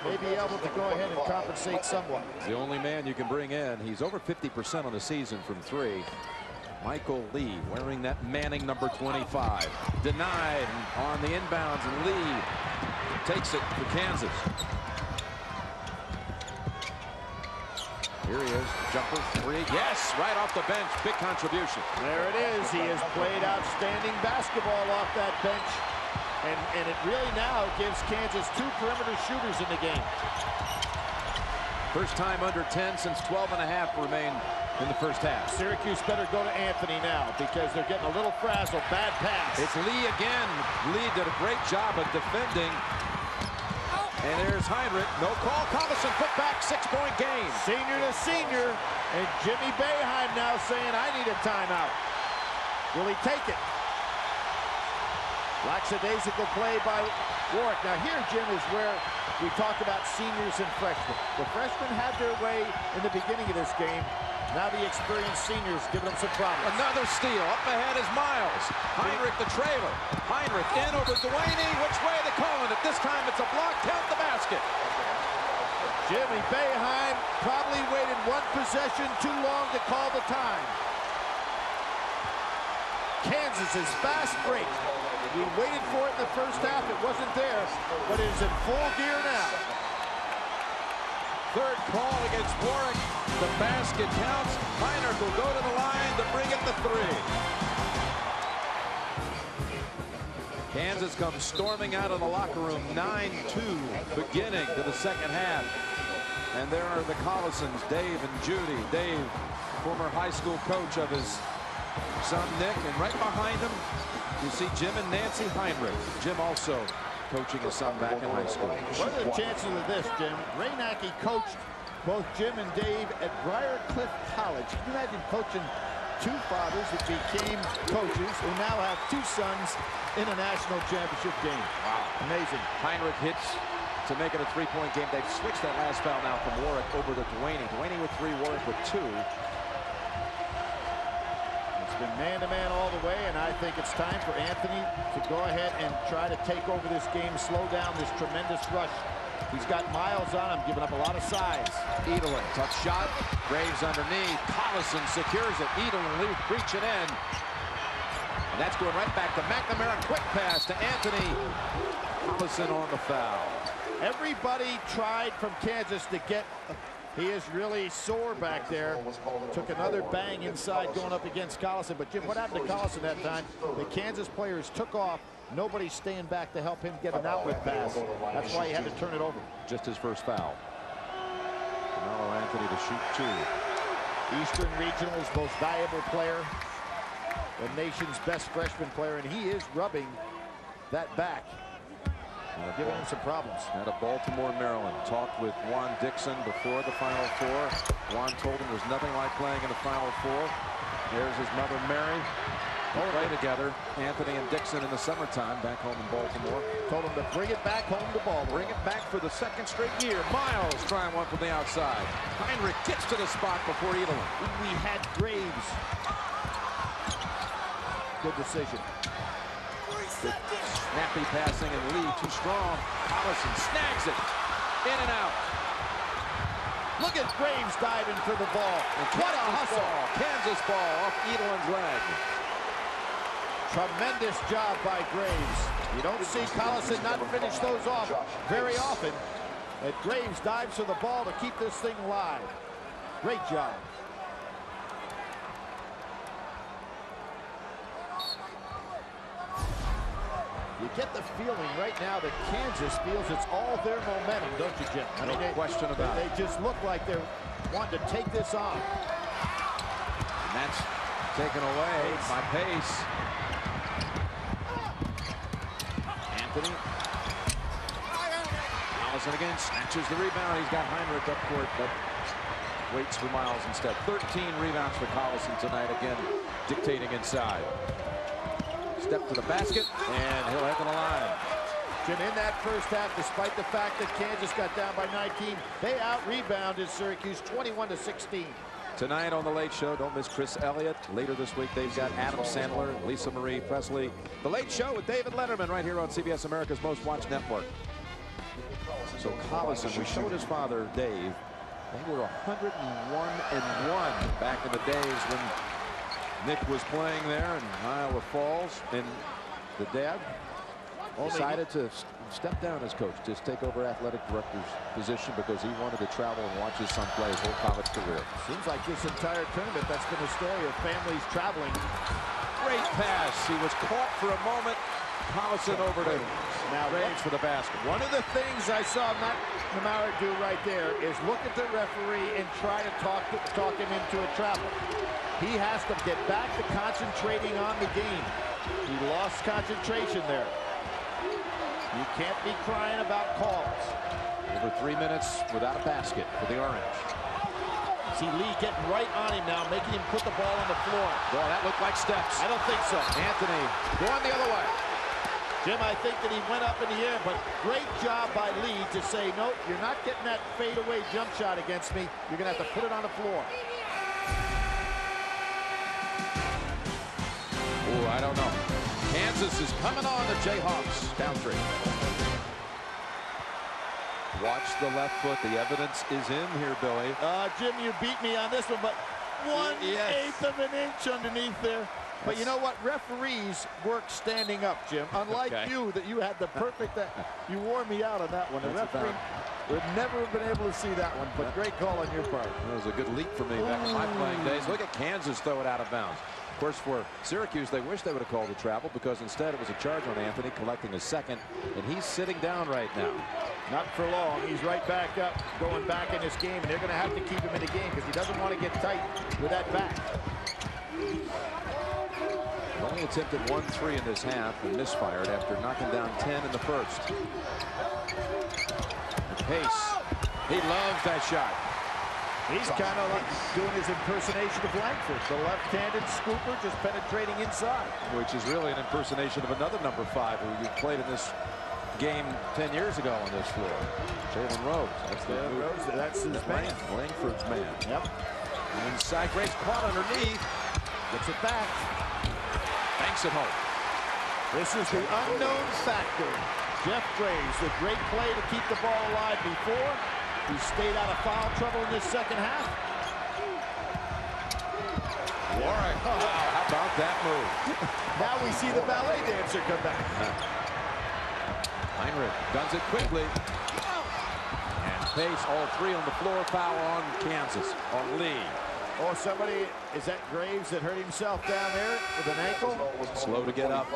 [SPEAKER 2] may be able to go ahead and compensate somewhat.
[SPEAKER 1] The only man you can bring in. He's over 50% on the season from 3. Michael Lee wearing that Manning number 25. Denied on the inbounds, and Lee takes it for Kansas. Here he is, jumper 3. Yes, right off the bench, big contribution.
[SPEAKER 2] There it is. He has played outstanding basketball off that bench. And it really now gives Kansas 2 perimeter shooters in the game.
[SPEAKER 1] First time under 10 since 12 and a half remain in the first half.
[SPEAKER 2] Syracuse better go to Anthony now because they're getting a little frazzled. Bad pass.
[SPEAKER 1] It's Lee again. Lee did a great job of defending. And there's Heinrich. No call. Collison put back, 6-point game.
[SPEAKER 2] Senior to senior. And Jimmy Boeheim now saying, I need a timeout. Will he take it? Lackadaisical play by Warwick. Now here, Jim, is where we talk about seniors and freshmen. The freshmen had their way in the beginning of this game. Now the experienced seniors giving them some problems.
[SPEAKER 1] Another steal. Up ahead is Miles. Heinrich the trailer. Heinrich in over Delaney. Which way are they calling it? This time it's a block. Count the basket.
[SPEAKER 2] Jimmy Boeheim probably waited 1 possession too long to call the time. Kansas's fast break. We waited for it in the first half. It wasn't there, but it is in full gear now.
[SPEAKER 1] Third call against Warwick. The basket counts. Heinrich will go to the line to bring it to 3. Kansas comes storming out of the locker room. 9-2 beginning to the second half. And there are the Collisons, Dave and Judy. Dave, former high school coach of his son Nick, and right behind him you see Jim and Nancy Heinrich. Jim also coaching his son back in high school.
[SPEAKER 2] What are the chances of this, Jim? Ray Nackey coached both Jim and Dave at Briarcliff College. Can you imagine coaching 2 fathers that became coaches who now have 2 sons in a national championship game? Wow. Amazing.
[SPEAKER 1] Heinrich hits to make it a 3-point game. They've switched that last foul now from Warwick over to Delaney. Delaney with 3, Warwick with 2.
[SPEAKER 2] It's been man-to-man all the way, and I think it's time for Anthony to go ahead and try to take over this game, slow down this tremendous rush. He's got Miles on him, giving up a lot of size.
[SPEAKER 1] Edelin, tough shot. Graves underneath. Collison secures it. Edelin reaching in. And that's going right back to McNamara. Quick pass to Anthony. Collison on the foul.
[SPEAKER 2] Everybody tried from Kansas to get. He is really sore back there. Took another bang inside going up against Collison. But, Jim, what happened to Collison that time? The Kansas players took off. Nobody's staying back to help him get an outlet pass. That's why he had to turn it over.
[SPEAKER 1] Just his first foul. Carmelo Anthony to shoot 2.
[SPEAKER 2] Eastern Regional's most valuable player. The nation's best freshman player. And he is rubbing that back. Giving him some problems.
[SPEAKER 1] Out of Baltimore, Maryland. Talked with Juan Dixon before the Final Four. Juan told him there's nothing like playing in the Final Four. There's his mother, Mary. They play together, Anthony and Dixon, in the summertime back home in Baltimore.
[SPEAKER 2] Told him to bring it back home to Baltimore.
[SPEAKER 1] Bring it back for the 2nd straight year. Miles trying one from the outside. Heinrich gets to the spot before Edelin.
[SPEAKER 2] We had Graves. Good decision.
[SPEAKER 1] Good snappy passing, and Lee too strong. Collison snags it. In and out.
[SPEAKER 2] Look at Graves diving for the ball. What a hustle.
[SPEAKER 1] Kansas ball off Edelin's leg.
[SPEAKER 2] Tremendous job by Graves. You don't see Collison not finish those off very often. And Graves dives for the ball to keep this thing alive. Great job. You get the feeling right now that Kansas feels it's all their momentum, don't you, Jim?
[SPEAKER 1] No question about it.
[SPEAKER 2] They just look like they're wanting to take this on.
[SPEAKER 1] And that's taken away by Pace. Anthony Collison again snatches the rebound. He's got Heinrich up court, but waits for Miles instead. 13 rebounds for Collison tonight, again dictating inside. Step to the basket, and he'll head to the line.
[SPEAKER 2] Jim, in that first half, despite the fact that Kansas got down by 19, they out-rebounded Syracuse 21-16.
[SPEAKER 1] Tonight on The Late Show, don't miss Chris Elliott. Later this week, they've got Adam Sandler, Lisa Marie Presley. The Late Show with David Letterman right here on CBS America's Most Watched Network. So Collison, we showed his father, Dave. They were 101-1 back in the days when Nick was playing there in Iowa Falls. And the dad decided to step down as coach, just take over athletic director's position because he wanted to travel and watch his son play his whole college career.
[SPEAKER 2] Seems like this entire tournament, that's been a story of families traveling.
[SPEAKER 1] Great pass. He was caught for a moment. Collison over to Graves for the basket.
[SPEAKER 2] One of the things I saw McNamara do right there is look at the referee and try to talk him into a travel. He has to get back to concentrating on the game. He lost concentration there. You can't be crying about calls.
[SPEAKER 1] Over 3 minutes without a basket for the Orange.
[SPEAKER 2] See Lee getting right on him now, making him put the ball on the floor.
[SPEAKER 1] Boy, that looked like steps.
[SPEAKER 2] I don't think so.
[SPEAKER 1] Anthony going the other way.
[SPEAKER 2] Jim, I think that he went up in the air, but great job by Lee to say, no, you're not getting that fadeaway jump shot against me. You're going to have to put it on the floor.
[SPEAKER 1] Oh, I don't know. Kansas is coming on the Jayhawks. Down 3. Watch the left foot. The evidence is in here, Billy.
[SPEAKER 2] Jim, you beat me on this one, but 1/8 of an inch underneath there. But you know what? Referees work standing up, Jim. Unlike you, that you had the perfect... you wore me out on that one. The referee would never have been able to see that one, but great call on your part.
[SPEAKER 1] That was a good leap for me back in my playing days. Look at Kansas throw it out of bounds. Of course, for Syracuse, they wish they would have called the travel because instead it was a charge on Anthony, collecting a second, and he's sitting down right now.
[SPEAKER 2] Not for long. He's right back up, going back in this game, and they're going to have to keep him in the game because he doesn't want to get tight with that back.
[SPEAKER 1] Only attempted 1-3 in this half and misfired after knocking down 10 in the first. And Pace, he loves that shot.
[SPEAKER 2] He's kind of like doing his impersonation of Langford, the left-handed scooper just penetrating inside.
[SPEAKER 1] Which is really an impersonation of another number 5 who played in this game 10 years ago on this floor. Jalen Rose.
[SPEAKER 2] That's his man.
[SPEAKER 1] Langford's man.
[SPEAKER 2] Yep.
[SPEAKER 1] And inside, Grace caught underneath. Gets it back. Banks it home.
[SPEAKER 2] This is the unknown factor. Jeff Graves, the great play to keep the ball alive before. He stayed out of foul trouble in this second half.
[SPEAKER 1] Warwick. Oh, how about that move?
[SPEAKER 2] Now we see the ballet dancer come back.
[SPEAKER 1] Heinrich guns it quickly. And Pace, all 3 on the floor. Foul on Kansas, on Lee.
[SPEAKER 2] Oh, somebody, is that Graves that hurt himself down there with an ankle?
[SPEAKER 1] Slow to get up.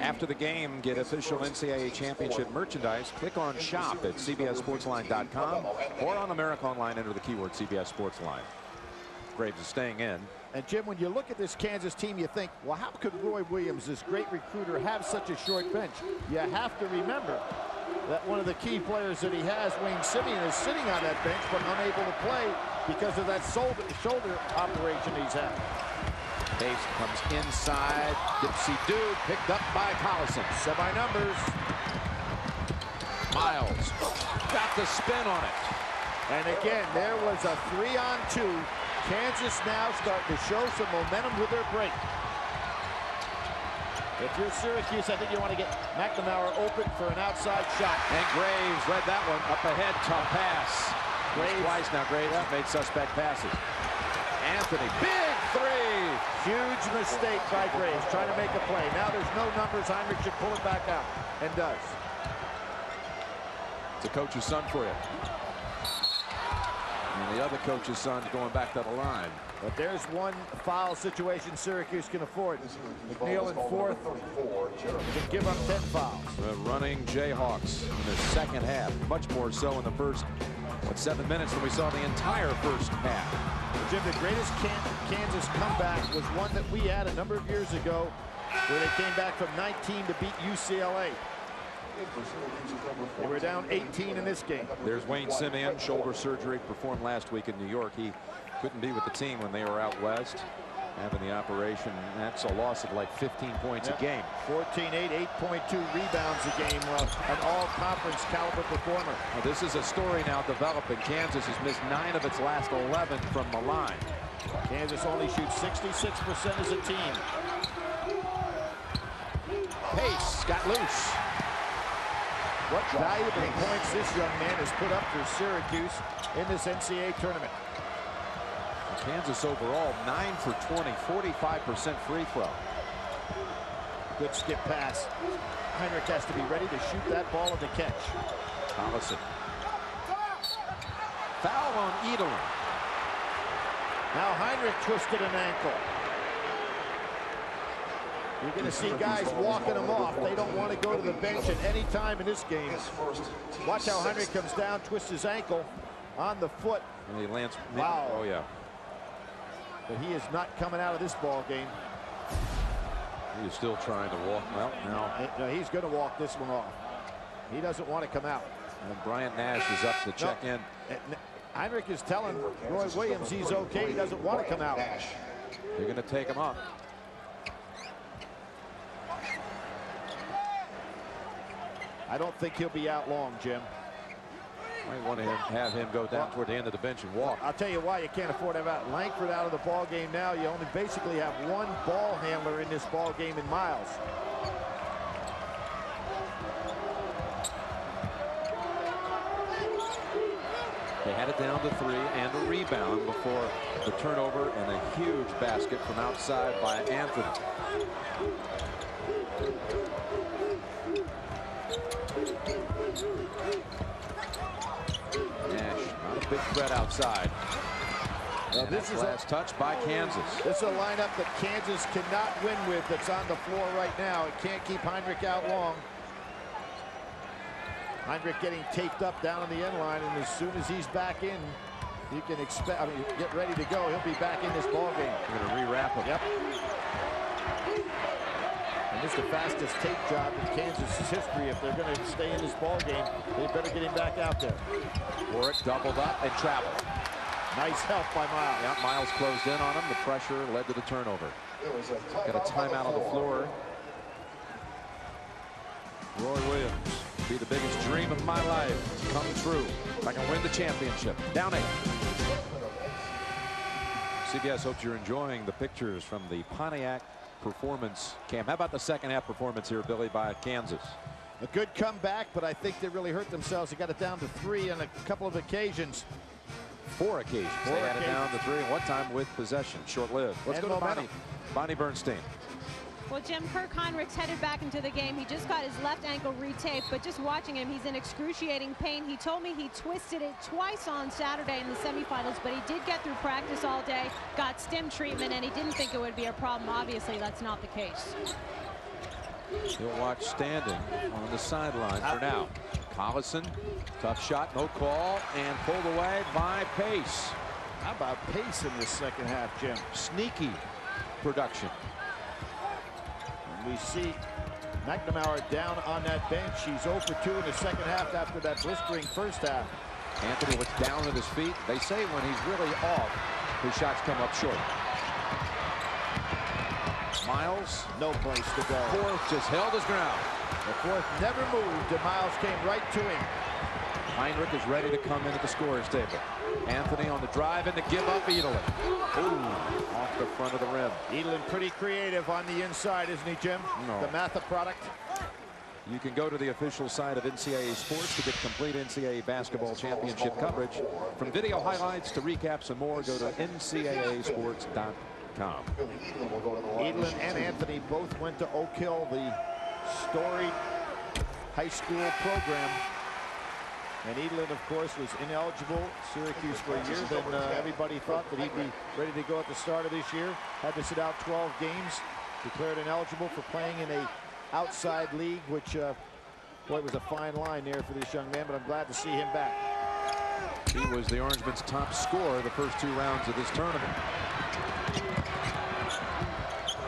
[SPEAKER 1] After the game, get official NCAA championship merchandise. Click on shop at cbssportsline.com or on America Online, enter the keyword CBS Sportsline. Graves is staying in.
[SPEAKER 2] And Jim, when you look at this Kansas team, you think, well, how could Roy Williams, this great recruiter, have such a short bench? You have to remember that one of the key players that he has, Wayne Simeon, is sitting on that bench but unable to play because of that shoulder operation he's had.
[SPEAKER 1] Pace comes inside. Dipsy-do, picked up by Collison.
[SPEAKER 2] Semi-numbers.
[SPEAKER 1] Miles got the spin on it.
[SPEAKER 2] And again, there was a 3-on-2. Kansas now starting to show some momentum with their break. If you're Syracuse, I think you want to get McNamara open for an outside shot.
[SPEAKER 1] And Graves led that one up ahead. Tough pass. Graves twice now. Graves has made suspect passes. Anthony, big 3.
[SPEAKER 2] Huge mistake by Graves, trying to make a play. Now there's no numbers. Heinrich should pull it back out, and does.
[SPEAKER 1] It's a coach's son for you. And the other coach's son's going back to the line.
[SPEAKER 2] But there's one foul situation Syracuse can afford. McNeil in 4th. Can give up 10 fouls.
[SPEAKER 1] The running Jayhawks in the second half. Much more so in the first 7 minutes than we saw the entire first half.
[SPEAKER 2] Jim, the greatest Kansas comeback was one that we had a number of years ago where they came back from 19 to beat UCLA. They were down 18 in this game.
[SPEAKER 1] There's Wayne Simeon, shoulder surgery, performed last week in New York. He couldn't be with the team when they were out west having the operation. That's a loss of like 15 points a game.
[SPEAKER 2] 14-8, 8.2 rebounds a game. An all-conference caliber performer.
[SPEAKER 1] Well, this is a story now developing. Kansas has missed 9 of its last 11 from the line.
[SPEAKER 2] Kansas only shoots 66% as a team. Pace got loose. What valuable points this young man has put up for Syracuse in this NCAA tournament.
[SPEAKER 1] Kansas overall 9 for 20, 45% free throw.
[SPEAKER 2] Good skip pass. Heinrich has to be ready to shoot that ball at the catch.
[SPEAKER 1] Collison. Foul on Edelin.
[SPEAKER 2] Now Heinrich twisted an ankle. You're going to see guys walking him off. They don't want to go to the bench at any time in this game. Watch how Heinrich comes down, twists his ankle on the foot.
[SPEAKER 1] And he lands.
[SPEAKER 2] Wow.
[SPEAKER 1] Oh, yeah.
[SPEAKER 2] But he is not coming out of this ball game.
[SPEAKER 1] He is still trying to walk. Well, now.
[SPEAKER 2] No, he's going to walk this one off. He doesn't want to come out.
[SPEAKER 1] And Bryant Nash is up to check in.
[SPEAKER 2] Heinrich is telling Roy Williams he's okay. He doesn't want to come out.
[SPEAKER 1] They're going to take him up.
[SPEAKER 2] I don't think he'll be out long, Jim.
[SPEAKER 1] Might want to have him go down toward the end of the bench and walk.
[SPEAKER 2] I'll tell you why you can't afford to have out Langford out of the ball game now. You only basically have one ball handler in this ball game in Miles.
[SPEAKER 1] They had it down to 3 and a rebound before the turnover and a huge basket from outside by Anthony. Nash, not a big threat outside.
[SPEAKER 2] Now this is
[SPEAKER 1] last touch by Kansas.
[SPEAKER 2] This is a lineup that Kansas cannot win with that's on the floor right now. It can't keep Heinrich out long. Heinrich getting taped up down on the end line, and as soon as he's back in, you can expect, get ready to go. He'll be back in this ball game.
[SPEAKER 1] We're going to re-wrap him.
[SPEAKER 2] Yep. And this is the fastest tape job in Kansas' history. If they're going to stay in this ball game, they better get him back out there.
[SPEAKER 1] Warwick doubled up and traveled.
[SPEAKER 2] Nice help by Miles.
[SPEAKER 1] Yeah, Miles closed in on him. The pressure led to the turnover. Got a timeout on the floor. Roy Williams, be the biggest dream of my life come true. If I can win the championship. Down 8. CBS hopes you're enjoying the pictures from the Pontiac performance camp. How about the second half performance here, Billy, by Kansas?
[SPEAKER 2] A good comeback, but I think they really hurt themselves. They got it down to 3 on a couple of occasions.
[SPEAKER 1] 4 occasions. They had it down to 3, and one time with possession. Short-lived. Let's go to Bonnie Bernstein.
[SPEAKER 4] Well, Jim, Kirk Heinrich's headed back into the game. He just got his left ankle retaped, but just watching him, he's in excruciating pain. He told me he twisted it twice on Saturday in the semifinals, but he did get through practice all day, got stim treatment, and he didn't think it would be a problem. Obviously, that's not the case.
[SPEAKER 1] He'll watch standing on the sideline for now. Collison, tough shot, no call, and pulled away by Pace.
[SPEAKER 2] How about Pace in this second half, Jim?
[SPEAKER 1] Sneaky production.
[SPEAKER 2] We see McNamara down on that bench. He's 0 for 2 in the second half after that blistering first half.
[SPEAKER 1] Anthony was down at his feet. They say when he's really off, his shots come up short. Miles,
[SPEAKER 2] no place to go.
[SPEAKER 1] Fourth just held his ground.
[SPEAKER 2] The fourth never moved, and Miles came right to him.
[SPEAKER 1] Heinrich is ready to come in at the scorer's table. Anthony on the drive and the give up. Edelin. Ooh, off the front of the rim.
[SPEAKER 2] Edelin pretty creative on the inside, isn't he, Jim?
[SPEAKER 1] No.
[SPEAKER 2] The Matha product.
[SPEAKER 1] You can go to the official site of NCAA Sports to get complete NCAA basketball championship coverage. From video highlights to recaps and more, go to ncaasports.com.
[SPEAKER 2] Edelin and Anthony both went to Oak Hill, the storied high school program. And Edelin, of course, was ineligible Syracuse for a year. Then everybody thought that he'd be ready to go at the start of this year. Had to sit out 12 games. Declared ineligible for playing in a outside league, which, boy, it was a fine line there for this young man. But I'm glad to see him back.
[SPEAKER 1] He was the Orangemen's top scorer the first 2 rounds of this tournament.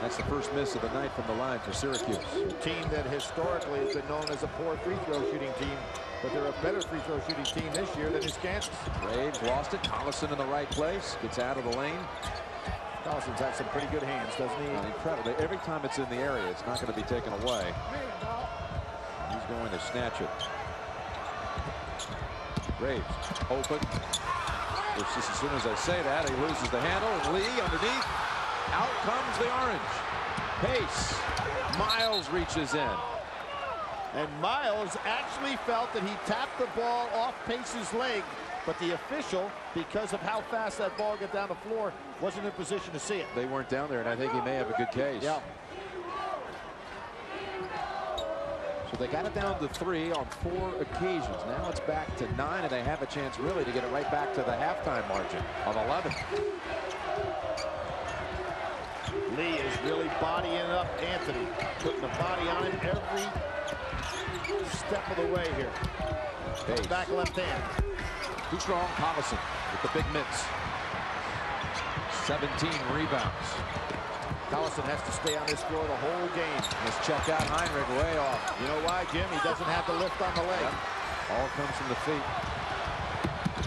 [SPEAKER 1] That's the first miss of the night from the line for Syracuse.
[SPEAKER 2] A team that historically has been known as a poor free throw shooting team, but they're a better free throw shooting team this year than is Kansas.
[SPEAKER 1] Graves lost it. Collison in the right place. Gets out of the lane.
[SPEAKER 2] Collison's had some pretty good hands, doesn't he?
[SPEAKER 1] Incredible. Every time it's in the area, it's not going to be taken away. He's going to snatch it. Graves open. Just as soon as I say that, he loses the handle. And Lee underneath. Out comes the orange. Pace. Miles reaches in.
[SPEAKER 2] And Miles actually felt that he tapped the ball off Pace's leg, but the official, because of how fast that ball got down the floor, wasn't in position to see it.
[SPEAKER 1] They weren't down there, and I think he may have a good case.
[SPEAKER 2] Yeah.
[SPEAKER 1] So they got it down to 3 on 4 occasions. Now it's back to 9, and they have a chance really to get it right back to the halftime margin of 11.
[SPEAKER 2] Lee is really bodying up Anthony, putting the body on him every step of the way here.
[SPEAKER 1] Pace.
[SPEAKER 2] Back left hand.
[SPEAKER 1] Too strong. Collison with the big mitts. 17 rebounds.
[SPEAKER 2] Collison has to stay on this floor the whole game.
[SPEAKER 1] Let's check out Heinrich way off.
[SPEAKER 2] You know why, Jim? He doesn't have the lift on the leg.
[SPEAKER 1] Yep. All comes from the feet.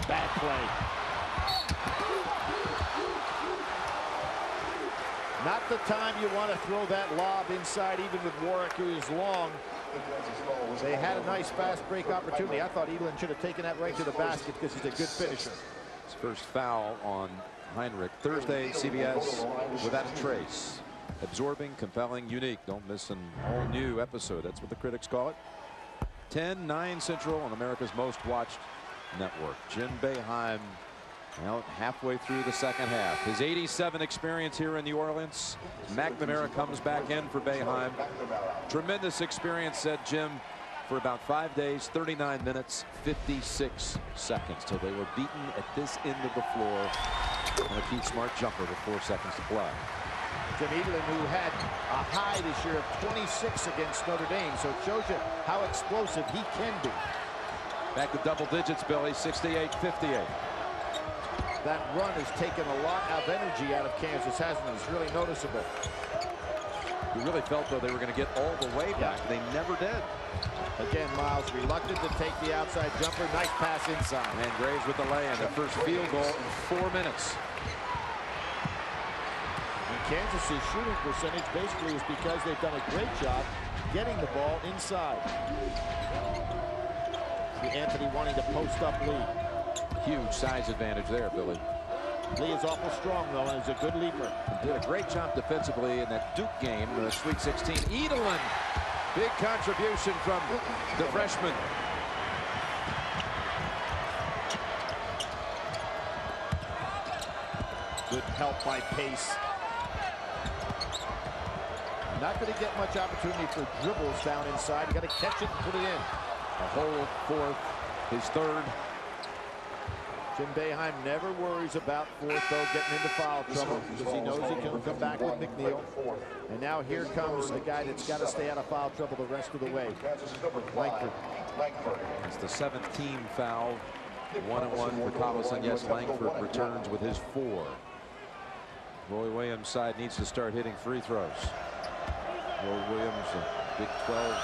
[SPEAKER 2] Bad play. Not the time you want to throw that lob inside, even with Warwick, who is long. They had a nice fast break opportunity. I thought Edelin should have taken that right to the basket because he's a good finisher.
[SPEAKER 1] His first foul on Heinrich. Thursday, CBS, without a trace. Absorbing, compelling, unique. Don't miss an all-new episode. That's what the critics call it. 10/9 Central on America's most watched network. Jim Boeheim out halfway through the second half. His 87 experience here in New Orleans. McNamara comes back in for Boeheim. Tremendous experience, said Jim, for about 5 days, 39 minutes, 56 seconds till they were beaten at this end of the floor on a Keith Smart jumper with 4 seconds to play.
[SPEAKER 2] Jim Edelin, who had a high this year of 26 against Notre Dame, so it shows you how explosive he can be.
[SPEAKER 1] Back to double digits, Billy, 68-58.
[SPEAKER 2] That run has taken a lot of energy out of Kansas, hasn't it? It's really noticeable.
[SPEAKER 1] You really felt, though, they were going to get all the way back. They never did.
[SPEAKER 2] Again, Miles reluctant to take the outside jumper. Nice pass inside.
[SPEAKER 1] And Graves with the lay-in. Their first field goal in 4 minutes.
[SPEAKER 2] And Kansas's shooting percentage basically is because they've done a great job getting the ball inside. Anthony wanting to post up Lee.
[SPEAKER 1] Huge size advantage there, Billy.
[SPEAKER 2] Lee is awful strong, though, and is a good leaper.
[SPEAKER 1] Did a great job defensively in that Duke game, the Sweet 16. Edelin, big contribution from the freshman.
[SPEAKER 2] Good help by Pace. Not going to get much opportunity for dribbles down inside. You got to catch it and put it in.
[SPEAKER 1] A whole fourth, his third.
[SPEAKER 2] Jim Boeheim never worries about fourth, though, getting into foul trouble because he knows he can come back with McNeil. And now here comes a guy that's got to stay out of foul trouble the rest of the way. Langford.
[SPEAKER 1] It's the 7th team foul. 1-1 for Collison. Yes, Langford returns with his 4. Roy Williams' side needs to start hitting free throws. Roy Williams, a Big 12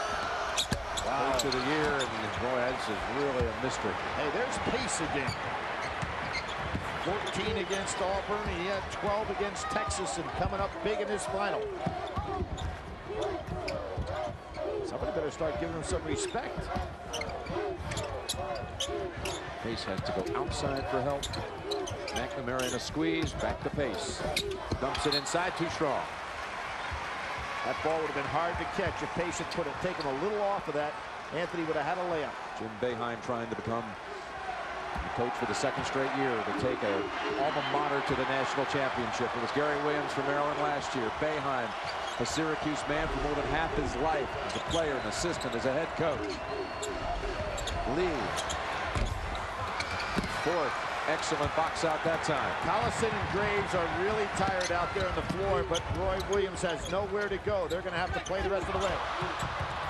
[SPEAKER 1] Coach of the year, and boy, this is really a mystery.
[SPEAKER 2] Hey, there's Pace again. 14 against Auburn. He had 12 against Texas and coming up big in this final. Somebody better start giving him some respect.
[SPEAKER 1] Pace has to go outside for help. McNamara in a squeeze. Back to Pace. Dumps it inside. Too strong.
[SPEAKER 2] That ball would have been hard to catch if Pace had taken a little off of that. Anthony would have had a layup.
[SPEAKER 1] Jim Boeheim trying to become the coach for the 2nd straight year to take a alma mater to the national championship. It was Gary Williams from Maryland last year. Boeheim, a Syracuse man for more than half his life as a player, an assistant, as a head coach. Lee. 4th. Excellent box out that time.
[SPEAKER 2] Collison and Graves are really tired out there on the floor, but Roy Williams has nowhere to go. They're going to have to play the rest of the way.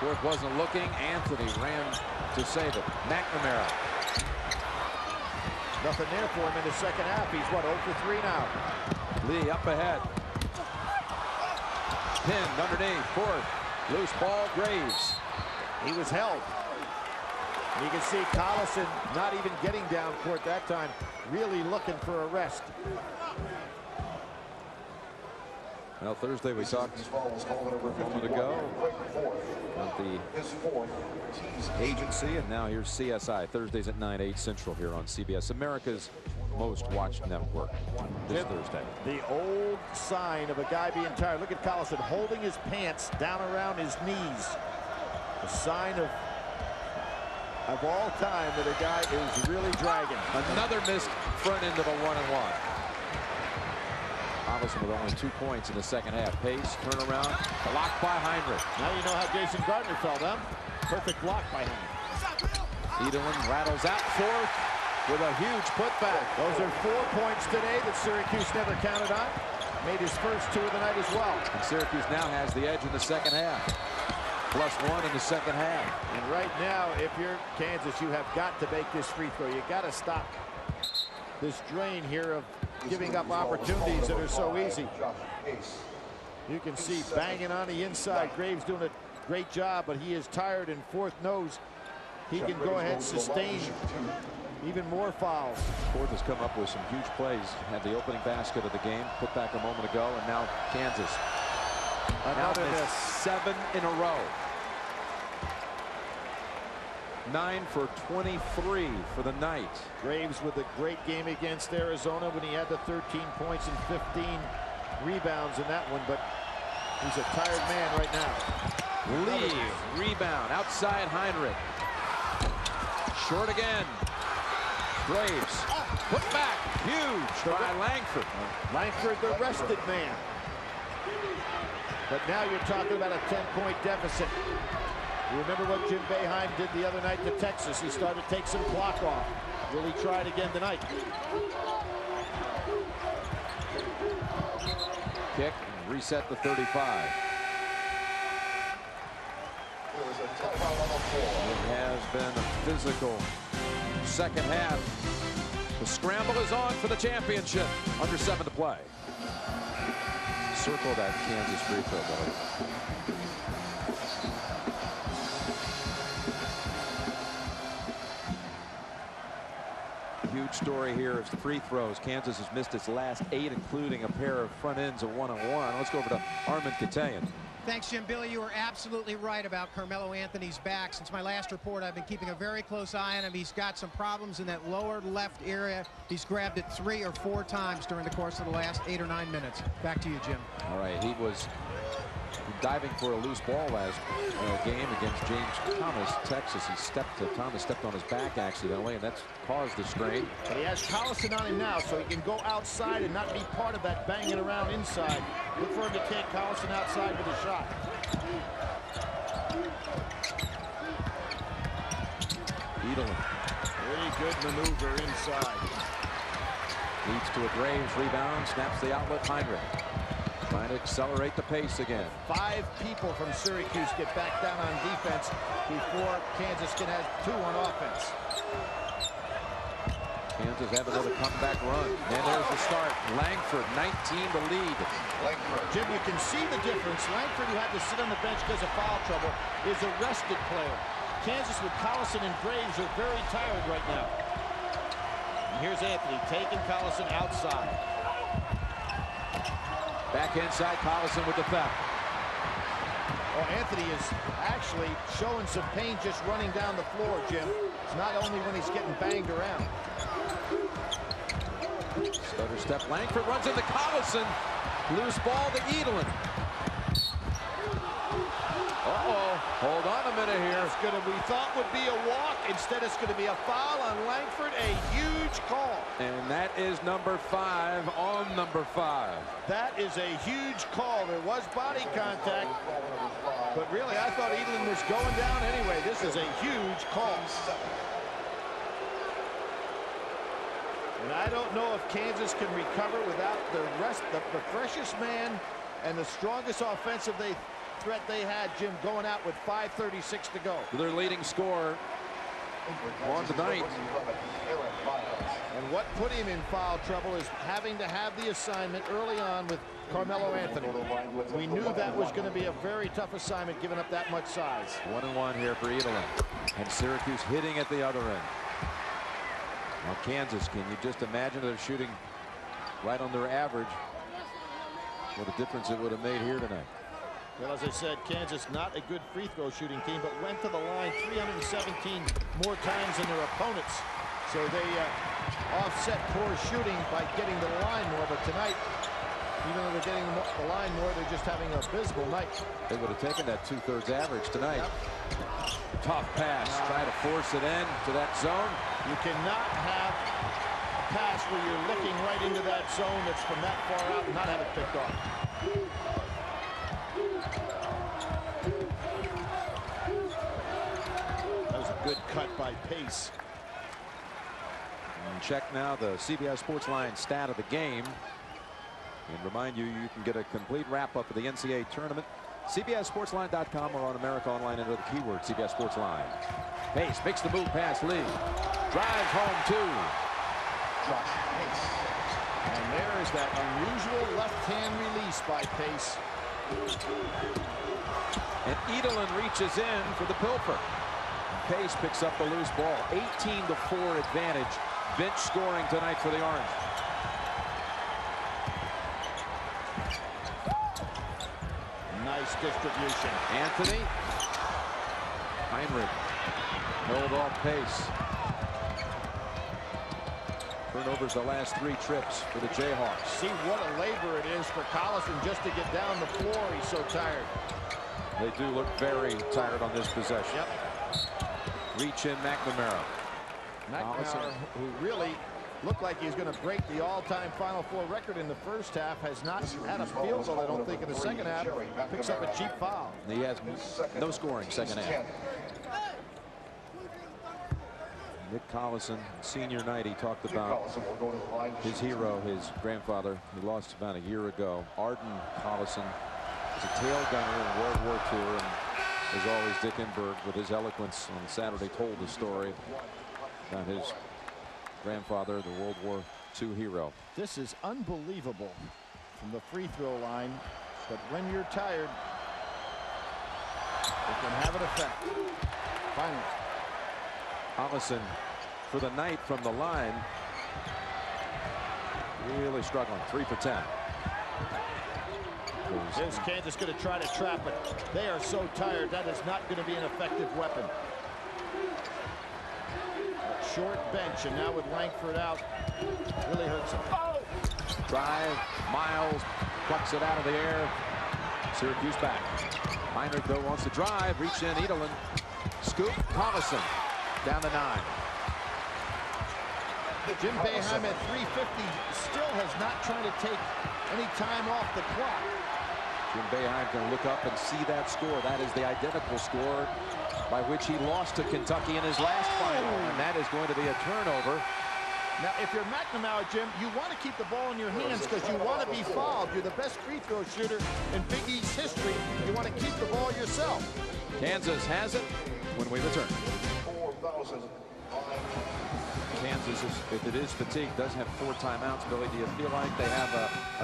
[SPEAKER 1] 4th wasn't looking. Anthony ran to save it. McNamara.
[SPEAKER 2] Nothing there for him in the second half. He's, what, 0 for 3 now.
[SPEAKER 1] Lee up ahead. pinned underneath. Fourth. Loose ball, Graves.
[SPEAKER 2] He was held. You can see Collison not even getting down court that time, really looking for a rest.
[SPEAKER 1] Well, Thursday we talked a moment ago about the agency, and now here's CSI. Thursdays at 9, 8 Central here on CBS, America's most watched network this Thursday.
[SPEAKER 2] The old sign of a guy being tired. Look at Collison holding his pants down around his knees. A sign of all time that a guy is really dragging.
[SPEAKER 1] Another missed front end of a 1-and-1. Collison with only 2 points in the second half. Pace, turnaround, blocked by Heinrich.
[SPEAKER 2] Now you know how Jason Gardner felt, huh? Perfect block by him.
[SPEAKER 1] Edelin rattles out fourth with a huge putback.
[SPEAKER 2] Those are 4 points today that Syracuse never counted on. Made his first 2 of the night as well.
[SPEAKER 1] And Syracuse now has the edge in the second half. +1 in the second half.
[SPEAKER 2] And right now, if you're Kansas, you have got to make this free throw. You got to stop this drain here of giving up opportunities that are so easy. You can see banging on the inside. Graves doing a great job, but he is tired, and Fourth knows he can go ahead and sustain even more fouls.
[SPEAKER 1] Fourth has come up with some huge plays. Had the opening basket of the game, put back a moment ago, and now Kansas.
[SPEAKER 2] Another
[SPEAKER 1] now
[SPEAKER 2] miss.
[SPEAKER 1] 7 in a row. 9 for 23 for the night.
[SPEAKER 2] Graves with a great game against Arizona when he had the 13 points and 15 rebounds in that one, but he's a tired man right now.
[SPEAKER 1] Lee, rebound, outside Heinrich. Short again. Graves, put back, huge by Langford.
[SPEAKER 2] Langford, the rested man. But now you're talking about a 10-point deficit. You remember what Jim Boeheim did the other night to Texas. He started to take some clock off. Will he try it again tonight?
[SPEAKER 1] Kick, reset the 35. It has been a physical second half. The scramble is on for the championship. Under 7 to play. Circle that Kansas free throw, Billy. Huge story here is the free throws. Kansas has missed its last 8, including a pair of front ends of 1-on-1. Let's go over to Armin Katayan.
[SPEAKER 3] Thanks, Jim. Billy, you were absolutely right about Carmelo Anthony's back. Since my last report, I've been keeping a very close eye on him. He's got some problems in that lower left area. He's grabbed it 3 or 4 times during the course of the last 8 or 9 minutes. Back to you, Jim.
[SPEAKER 1] All right, he was diving for a loose ball last game against James Thomas, Texas. Thomas stepped on his back accidentally, and that's caused the strain.
[SPEAKER 2] But he has Collison on him now, so he can go outside and not be part of that banging around inside. Look for him to take Collison outside with a shot.
[SPEAKER 1] Edelin.
[SPEAKER 2] Very good maneuver inside.
[SPEAKER 1] Leads to a Graves rebound, snaps the outlet. Heinrich trying to accelerate the pace again.
[SPEAKER 2] 5 people from Syracuse get back down on defense before Kansas can have 2 on offense.
[SPEAKER 1] Kansas have another comeback run. And there's the start. Langford, 19 to lead.
[SPEAKER 2] Jim, you can see the difference. Langford, who had to sit on the bench because of foul trouble, is a rested player. Kansas with Collison and Graves are very tired right now. And here's Anthony taking Collison outside.
[SPEAKER 1] Back inside, Collison with the theft.
[SPEAKER 2] Oh, Anthony is actually showing some pain just running down the floor, Jim. It's not only when he's getting banged around.
[SPEAKER 1] Stutter step. Langford runs into Collison. Loose ball to Edelin. Uh-oh. Hold on a minute here.
[SPEAKER 2] It's gonna, we thought would be a walk. Instead, it's going to be a foul on Langford. A huge call.
[SPEAKER 1] And that is number 5 on number 5.
[SPEAKER 2] That is a huge call. There was body contact. But really, I thought Edelin was going down anyway. This is a huge call. And I don't know if Kansas can recover without the freshest man and the strongest offensive threat they had, Jim, going out with 5:36 to go.
[SPEAKER 1] Their leading scorer on tonight.
[SPEAKER 2] And what put him in foul trouble is having to have the assignment early on with Carmelo Anthony. We knew that was going to be a very tough assignment, giving up that much size.
[SPEAKER 1] 1-1 here for Edelin. And Syracuse hitting at the other end. Now Kansas, can you just imagine they're shooting right on their average? What a difference it would have made here tonight.
[SPEAKER 2] Well, as I said, Kansas not a good free throw shooting team, but went to the line 317 more times than their opponents. So they offset poor shooting by getting to the line more. But tonight, even though they're getting the line more, they're just having an abysmal night.
[SPEAKER 1] They would have taken that 2/3 average tonight.
[SPEAKER 2] Yep.
[SPEAKER 1] Tough pass. Try to force it in to that zone.
[SPEAKER 2] You cannot have a pass where you're looking right into that zone that's from that far out and not have it picked off. That was a good cut by Pace.
[SPEAKER 1] And check now the CBS Sports Line stat of the game. And remind you, you can get a complete wrap-up of the NCAA tournament. CBSSportsLine.com or on America Online under the keyword CBS Sports Line. Pace makes the move past Lee. Drives home two.
[SPEAKER 2] And there is that unusual left-hand release by Pace.
[SPEAKER 1] And Edelin reaches in for the pilfer. Pace picks up the loose ball. 18-4 advantage. Bench scoring tonight for the Orange.
[SPEAKER 2] Nice distribution.
[SPEAKER 1] Anthony. Heinrich. Held off Pace. Turnovers the last 3 trips for the Jayhawks.
[SPEAKER 2] See what a labor it is for Collison just to get down the floor. He's so tired.
[SPEAKER 1] They do look very tired on this possession.
[SPEAKER 2] Yep.
[SPEAKER 1] Reach in McNamara.
[SPEAKER 2] McNamara, who really looked like he's going to break the all-time Final Four record in the first half, has not had a field goal, I don't think, in the second half. Picks up a cheap foul.
[SPEAKER 1] He has no scoring second half. Nick Collison, senior night, he talked about his hero, his grandfather. He lost about a year ago. Arden Collison was a tail gunner in World War II, and as always, Dick Enberg, with his eloquence on Saturday, told the story about his grandfather, the World War II hero.
[SPEAKER 2] This is unbelievable from the free throw line, but when you're tired, it can have an effect. Finally.
[SPEAKER 1] Collison for the night from the line. Really struggling. 3 for 10.
[SPEAKER 2] Is Kansas going to try to trap it? They are so tired. That is not going to be an effective weapon. Short bench, and now with Langford out, really hurts him. Oh!
[SPEAKER 1] Drive. Miles plucks it out of the air. Syracuse back. Heinrich, though, wants to drive. Reach in. Edelin. Scoop. Collison. Down the 9.
[SPEAKER 2] Jim Boeheim at 3:50 still has not tried to take any time off the clock.
[SPEAKER 1] Jim Boeheim can look up and see that score. That is the identical score by which he lost to Kentucky in his last final. And that is going to be a turnover.
[SPEAKER 2] Now, if you're McNamara, Jim, you want to keep the ball in your hands because you want to be fouled. You're the best free throw shooter in Big East history. You want to keep the ball yourself.
[SPEAKER 1] Kansas has it when we return. Kansas, if it is fatigue, does have 4 timeouts. Billy, do you feel like they have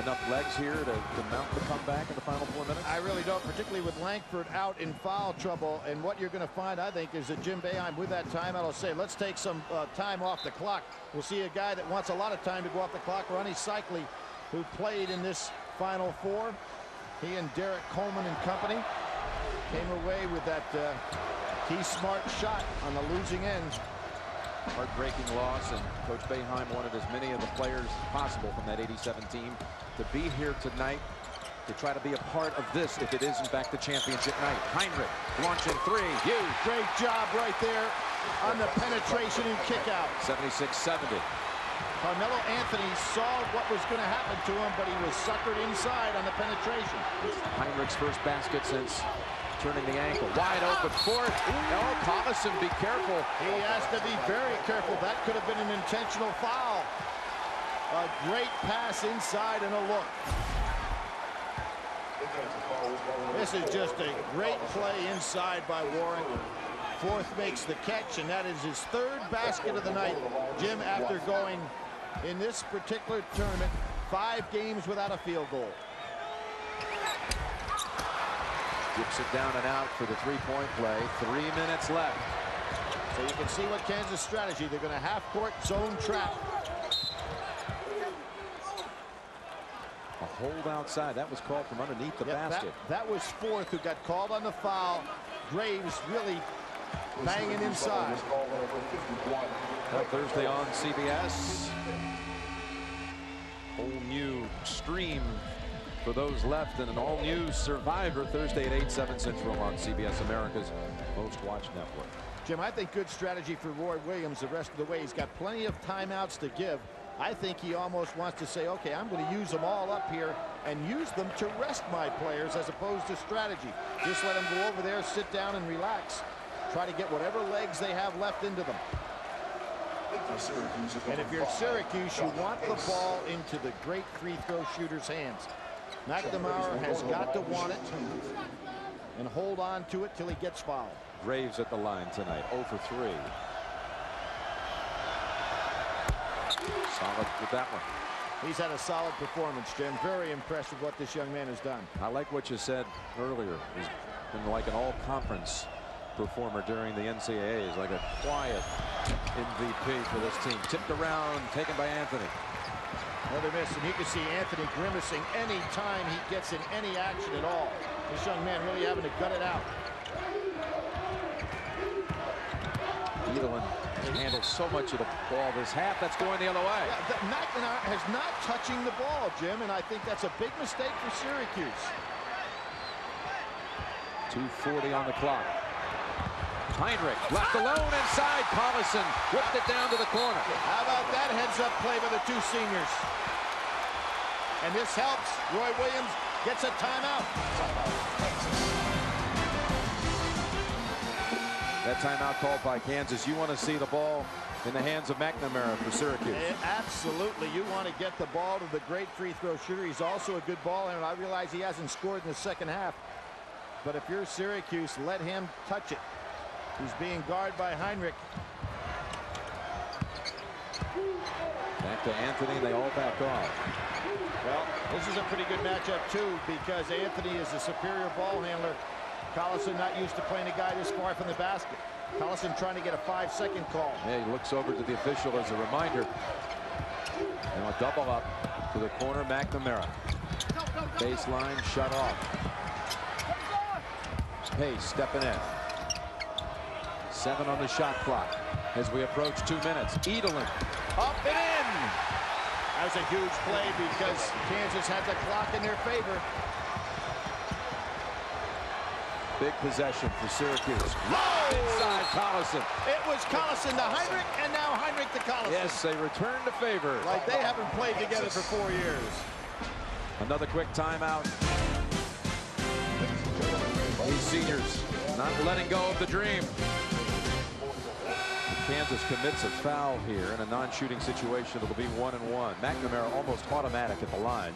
[SPEAKER 1] enough legs here to mount the comeback in the final 4 minutes?
[SPEAKER 2] I really don't, particularly with Langford out in foul trouble. And what you're going to find, I think, is that Jim Boeheim, with that timeout, will say, let's take some time off the clock. We'll see a guy that wants a lot of time to go off the clock, Ronnie Cycli, who played in this Final Four. He and Derek Coleman and company came away with that key smart shot on the losing end.
[SPEAKER 1] Heartbreaking loss, and Coach Boeheim wanted as many of the players possible from that 87 team to be here tonight to try to be a part of this if it is in fact the championship night. Heinrich launching 3. Huge.
[SPEAKER 2] Great job right there on the penetration and kick out.
[SPEAKER 1] 76-70.
[SPEAKER 2] Carmelo Anthony saw what was going to happen to him, but he was suckered inside on the penetration.
[SPEAKER 1] Heinrich's first basket since turning the ankle. Wide open for it. Oh, Collison, be careful.
[SPEAKER 2] He has to be very careful. That could have been an intentional foul. A great pass inside and a look. This is just a great play inside by Warren. Fourth makes the catch, and that is his third basket of the night. Jim, after going in this particular tournament 5 games without a field goal.
[SPEAKER 1] Dips it down and out for the three-point play. 3 minutes left.
[SPEAKER 2] So you can see what Kansas strategy. They're going to half-court zone trap.
[SPEAKER 1] A hold outside. That was called from underneath the basket.
[SPEAKER 2] That was Fourth who got called on the foul. Graves really banging inside.
[SPEAKER 1] Thursday on CBS. Whole new stream for those left, and an all-new Survivor Thursday at 8, 7 Central on CBS, America's most-watched network.
[SPEAKER 2] Jim, I think good strategy for Roy Williams the rest of the way. He's got plenty of timeouts to give. I think he almost wants to say, okay, I'm going to use them all up here and use them to rest my players as opposed to strategy. Just let them go over there, sit down, and relax. Try to get whatever legs they have left into them. And if you're Syracuse, you want the ball into the great free throw shooter's hands. McNamara has got to want it and hold on to it till he gets fouled.
[SPEAKER 1] Graves at the line tonight, 0 for 3. Solid with that one.
[SPEAKER 2] He's had a solid performance, Jim. Very impressed with what this young man has done.
[SPEAKER 1] I like what you said earlier. He's been like an all-conference performer during the NCAA. He's like a quiet MVP for this team. Tipped around, taken by Anthony.
[SPEAKER 2] Another miss, and you can see Anthony grimacing any time he gets in any action at all. This young man really having to gut it out.
[SPEAKER 1] Edelin handles so much of the ball this half. That's going the other way.
[SPEAKER 2] Yeah, McNamara is not touching the ball, Jim, and I think that's a big mistake for Syracuse.
[SPEAKER 1] 2:40 on the clock. Heinrich left alone inside. Collison whipped it down to the corner.
[SPEAKER 2] How about that heads-up play by the two seniors? And this helps. Roy Williams gets a timeout.
[SPEAKER 1] That timeout called by Kansas. You want to see the ball in the hands of McNamara for Syracuse.
[SPEAKER 2] Absolutely. You want to get the ball to the great free throw shooter. He's also a good ball handler. I realize he hasn't scored in the second half. But if you're Syracuse, let him touch it. He's being guarded by Heinrich.
[SPEAKER 1] Back to Anthony. They all back off.
[SPEAKER 2] Well, this is a pretty good matchup, too, because Anthony is a superior ball handler. Collison not used to playing a guy this far from the basket. Collison trying to get a 5-second call.
[SPEAKER 1] Yeah, he looks over to the official as a reminder. Now a double up to the corner, McNamara. Baseline shut off. Pace stepping in. 7 on the shot clock as we approach 2 minutes. Edelin up and in.
[SPEAKER 2] That was a huge play because Kansas had the clock in their favor.
[SPEAKER 1] Big possession for Syracuse. Low inside Collison.
[SPEAKER 2] It was Collison to Heinrich, and now Heinrich to Collison.
[SPEAKER 1] Yes, they return to favor.
[SPEAKER 2] Like they haven't played together for 4 years.
[SPEAKER 1] Another quick timeout. These seniors not letting go of the dream. Kansas commits a foul here in a non-shooting situation. It'll be 1-1. McNamara almost automatic at the line.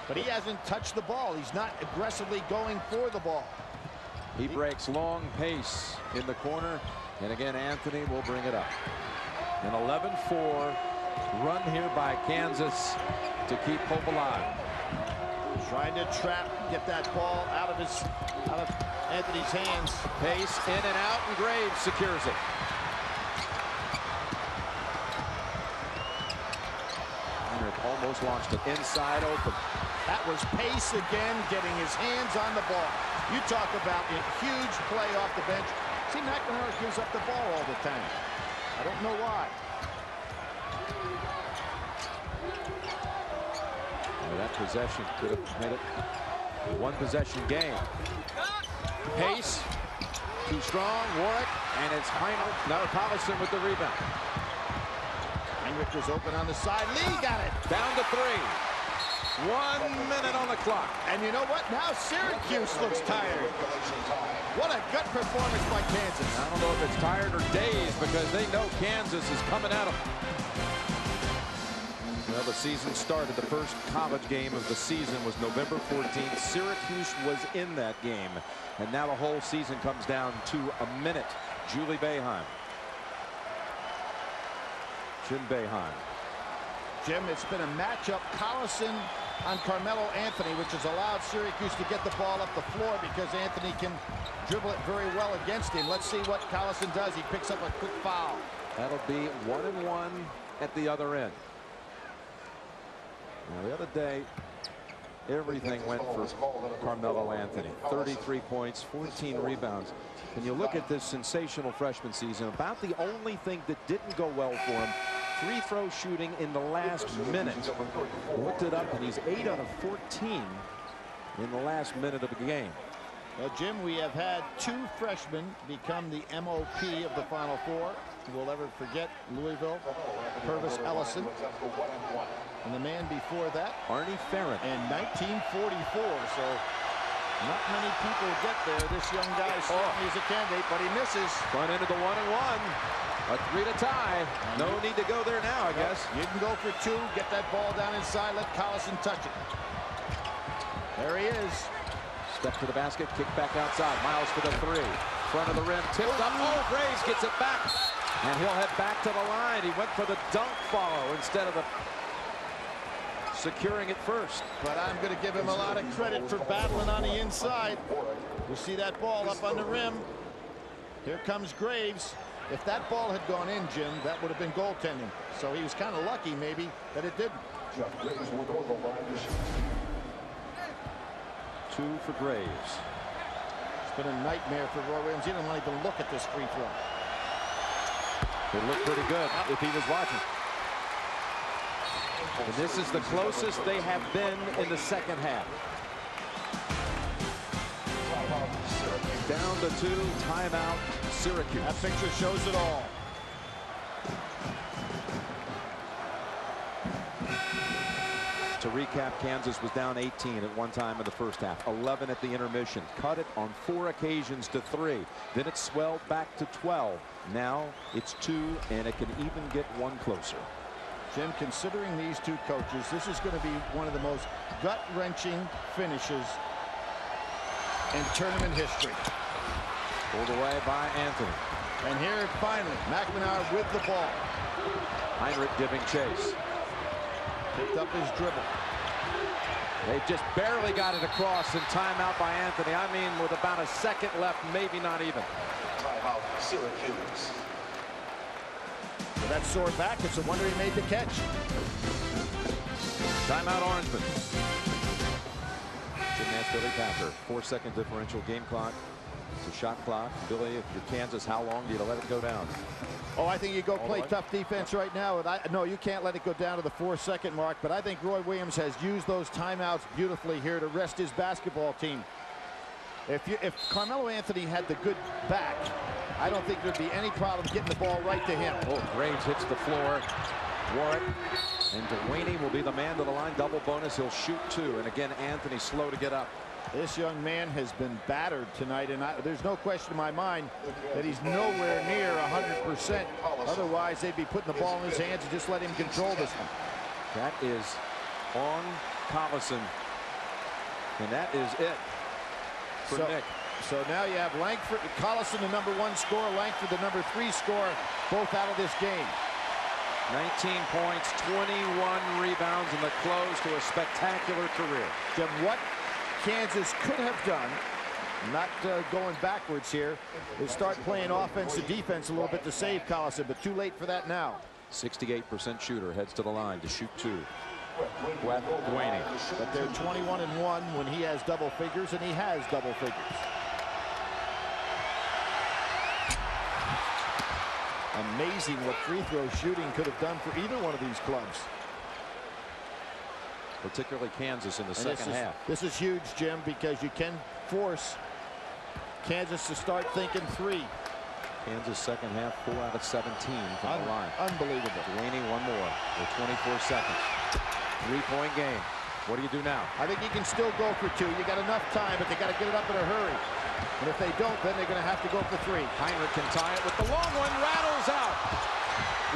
[SPEAKER 2] But he hasn't touched the ball. He's not aggressively going for the ball.
[SPEAKER 1] He breaks long pace in the corner. And again, Anthony will bring it up. An 11-4 run here by Kansas to keep hope alive.
[SPEAKER 2] Trying to trap, get that ball out of Anthony's hands.
[SPEAKER 1] Pace in and out, and Graves secures it. Almost launched it inside open.
[SPEAKER 2] That was Pace again, getting his hands on the ball. You talk about a huge play off the bench. See, McNamara gives up the ball all the time. I don't know why.
[SPEAKER 1] Well, that possession could have made it a one-possession game. Pace, too strong. Warwick, and it's Heinrich. Now Collison with the rebound.
[SPEAKER 2] Heinrich was open on the side. Lee got it.
[SPEAKER 1] Down to 3. 1 minute on the clock.
[SPEAKER 2] And you know what? Now Syracuse looks tired. What a gut performance by Kansas.
[SPEAKER 1] I don't know if it's tired or dazed because they know Kansas is coming at them. Well, the season started. The first college game of the season was November 14th. Syracuse was in that game. And now the whole season comes down to a minute Julie Boeheim. Jim Boeheim.
[SPEAKER 2] Jim, it's been a matchup. Collison on Carmelo Anthony, which has allowed Syracuse to get the ball up the floor because Anthony can dribble it very well against him. Let's see what Collison does. He picks up a quick foul.
[SPEAKER 1] That'll be 1-1 at the other end. Now, the other day, everything went for Carmelo Anthony. 33 points, 14 rebounds. And you look at this sensational freshman season, about the only thing that didn't go well for him, free throw shooting in the last minute. Looked it up, and he's 8 out of 14 in the last minute of the game.
[SPEAKER 2] Well, Jim, we have had 2 freshmen become the MOP of the Final Four. We'll ever forget Louisville, Purvis Ellison. And the man before that,
[SPEAKER 1] Arnie Farron.
[SPEAKER 2] In 1944, so not many people get there. This young guy certainly is a candidate, but he misses.
[SPEAKER 1] Front end of the 1-1. A 3 to tie. No need to go there now, I guess.
[SPEAKER 2] You can go for 2, get that ball down inside, let Collison touch it. There he is.
[SPEAKER 1] Step to the basket, kick back outside. Miles for the 3. Front of the rim, tipped up. Oh, Graves gets it back. And he'll head back to the line. He went for the dunk follow instead of the securing it first.
[SPEAKER 2] But I'm going to give him a lot of credit for battling on the inside. You see that ball up on the rim. Here comes Graves. If that ball had gone in, Jim, that would have been goaltending. So he was kind of lucky, maybe, that it didn't.
[SPEAKER 1] 2 for Graves.
[SPEAKER 2] It's been a nightmare for Roy Williams. He didn't want to even look at this free throw.
[SPEAKER 1] It looked pretty good if he was watching. And this is the closest they have been in the second half. Down to 2, timeout, Syracuse.
[SPEAKER 2] That picture shows it all.
[SPEAKER 1] To recap, Kansas was down 18 at one time in the first half, 11 at the intermission, cut it on 4 occasions to 3. Then it swelled back to 12. Now it's 2, and it can even get 1 closer.
[SPEAKER 2] Jim, considering these 2 coaches, this is going to be one of the most gut-wrenching finishes in tournament history.
[SPEAKER 1] Pulled away by Anthony.
[SPEAKER 2] And here finally, McNamara with the ball.
[SPEAKER 1] Heinrich giving chase.
[SPEAKER 2] Picked up his dribble.
[SPEAKER 1] They just barely got it across, and timeout by Anthony. I mean, with about a second left, maybe not even.
[SPEAKER 5] Timeout, Syracuse.
[SPEAKER 2] With that sore back, it's a wonder he made the catch.
[SPEAKER 1] Timeout, Orangeman. Gymnast Billy Packer. 4-second differential game clock. It's a shot clock. Billy, if you're Kansas, how long do you let it go down?
[SPEAKER 2] Oh, I think you go play tough defense right now. No, you can't let it go down to the 4-second mark, but I think Roy Williams has used those timeouts beautifully here to rest his basketball team. If Carmelo Anthony had the good back, I don't think there'd be any problem getting the ball right to him.
[SPEAKER 1] Oh, Graves hits the floor. Warwick and Delaney will be the man to the line. Double bonus. He'll shoot 2. And again, Anthony slow to get up.
[SPEAKER 2] This young man has been battered tonight, and there's no question in my mind that he's nowhere near 100%. Otherwise, they'd be putting the ball in his hands and just let him control this one.
[SPEAKER 1] That is on Collison. And that is it for Nick.
[SPEAKER 2] So now you have Langford, Collison, the #1 scorer, Langford, the #3 scorer, both out of this game.
[SPEAKER 1] 19 points, 21 rebounds in the close to a spectacular career.
[SPEAKER 2] Jim, what Kansas could have done, not going backwards here, is start playing offense to defense a little bit to save Collison, but too late for that now.
[SPEAKER 1] 68% shooter, heads to the line to shoot 2. Delaney.
[SPEAKER 2] But they're 21-1 when he has double figures, and he has double figures. Amazing what free throw shooting could have done for either one of these clubs.
[SPEAKER 1] Particularly Kansas in the second half.
[SPEAKER 2] This is huge, Jim, because you can force Kansas to start thinking 3.
[SPEAKER 1] Kansas second half, 4 out of 17 from the line.
[SPEAKER 2] Unbelievable.
[SPEAKER 1] Delaney, 1 more with 24 seconds. 3-point game. What do you do now?
[SPEAKER 2] I think you can still go for 2. You got enough time, but they got to get it up in a hurry. And if they don't, then they're going to have to go for 3.
[SPEAKER 1] Heinrich can tie it with the long one, rattles out.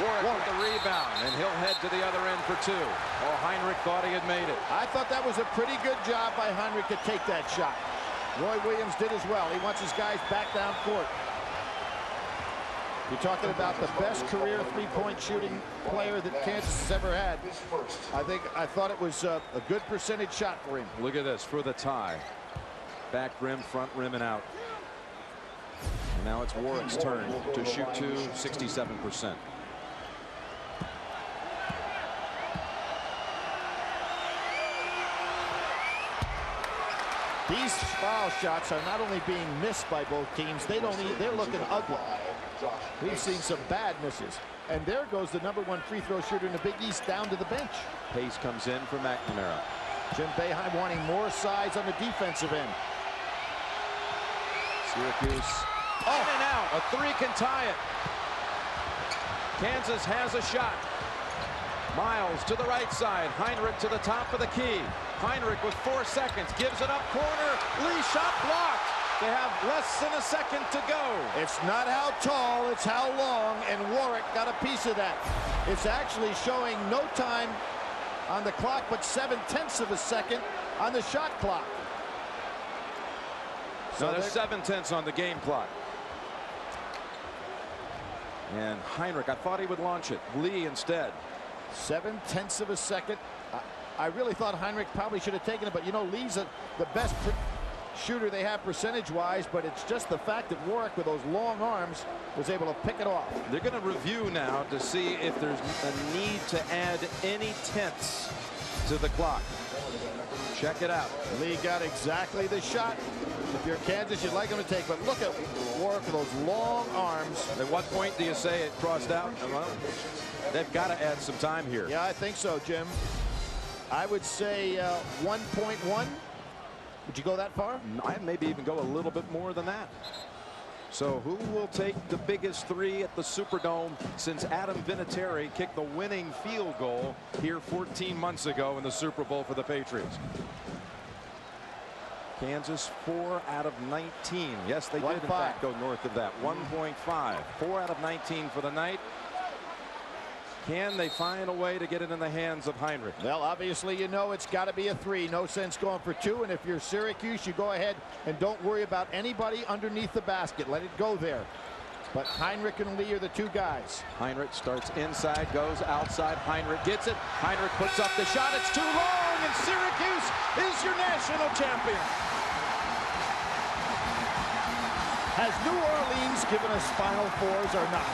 [SPEAKER 1] Warwick with the rebound, and he'll head to the other end for 2. Oh, Heinrich thought he had made it.
[SPEAKER 2] I thought that was a pretty good job by Heinrich to take that shot. Roy Williams did as well. He wants his guys back down court. You're talking about the best career three-point shooting player that Kansas has ever had. I thought it was a good percentage shot for him.
[SPEAKER 1] Look at this for the tie. Back rim, front rim, and out. And now it's Warwick's turn to shoot 67%.
[SPEAKER 2] These foul shots are not only being missed by both teams, they're looking ugly. We've seen some bad misses. And there goes the #1 free throw shooter in the Big East down to the bench.
[SPEAKER 1] Pace comes in for McNamara.
[SPEAKER 2] Jim Boeheim wanting more size on the defensive end.
[SPEAKER 1] Syracuse in and out. A three can tie it. Kansas has a shot. Miles to the right side. Heinrich to the top of the key. Heinrich with 4 seconds gives it up corner. Lee shot blocked. They have less than a second to go.
[SPEAKER 2] It's not how tall, it's how long, and Warwick got a piece of that. It's actually showing no time on the clock, but 7/10 of a second on the shot clock.
[SPEAKER 1] So there's 7/10 on the game clock. And Heinrich, I thought he would launch it. Lee instead.
[SPEAKER 2] 7/10 of a second. I really thought Heinrich probably should have taken it, but you know, Lee's the best shooter they have percentage-wise, but it's just the fact that Warwick, with those long arms, was able to pick it off.
[SPEAKER 1] They're going to review now to see if there's a need to add any tenths to the clock. Check it out.
[SPEAKER 2] Lee got exactly the shot. If you're Kansas, you'd like him to take, but look at Warwick with those long arms.
[SPEAKER 1] At what point do you say it crossed out? Well, they've got to add some time here.
[SPEAKER 2] Yeah, I think so, Jim. I would say 1.1. Would you go that far?
[SPEAKER 1] I'd maybe even go a little bit more than that. So who will take the biggest three at the Superdome since Adam Vinatieri kicked the winning field goal here 14 months ago in the Super Bowl for the Patriots? Kansas 4 out of 19. Yes, they did in fact go north of that. 1.5. 4 out of 19 for the night. Can they find a way to get it in the hands of Heinrich?
[SPEAKER 2] Well, obviously, you know it's got to be a three. No sense going for two. And if you're Syracuse, you go ahead and don't worry about anybody underneath the basket. Let it go there. But Heinrich and Lee are the two guys.
[SPEAKER 1] Heinrich starts inside, goes outside. Heinrich gets it. Heinrich puts up the shot. It's too long, and Syracuse is your national champion.
[SPEAKER 2] Has New Orleans given us Final Fours or not?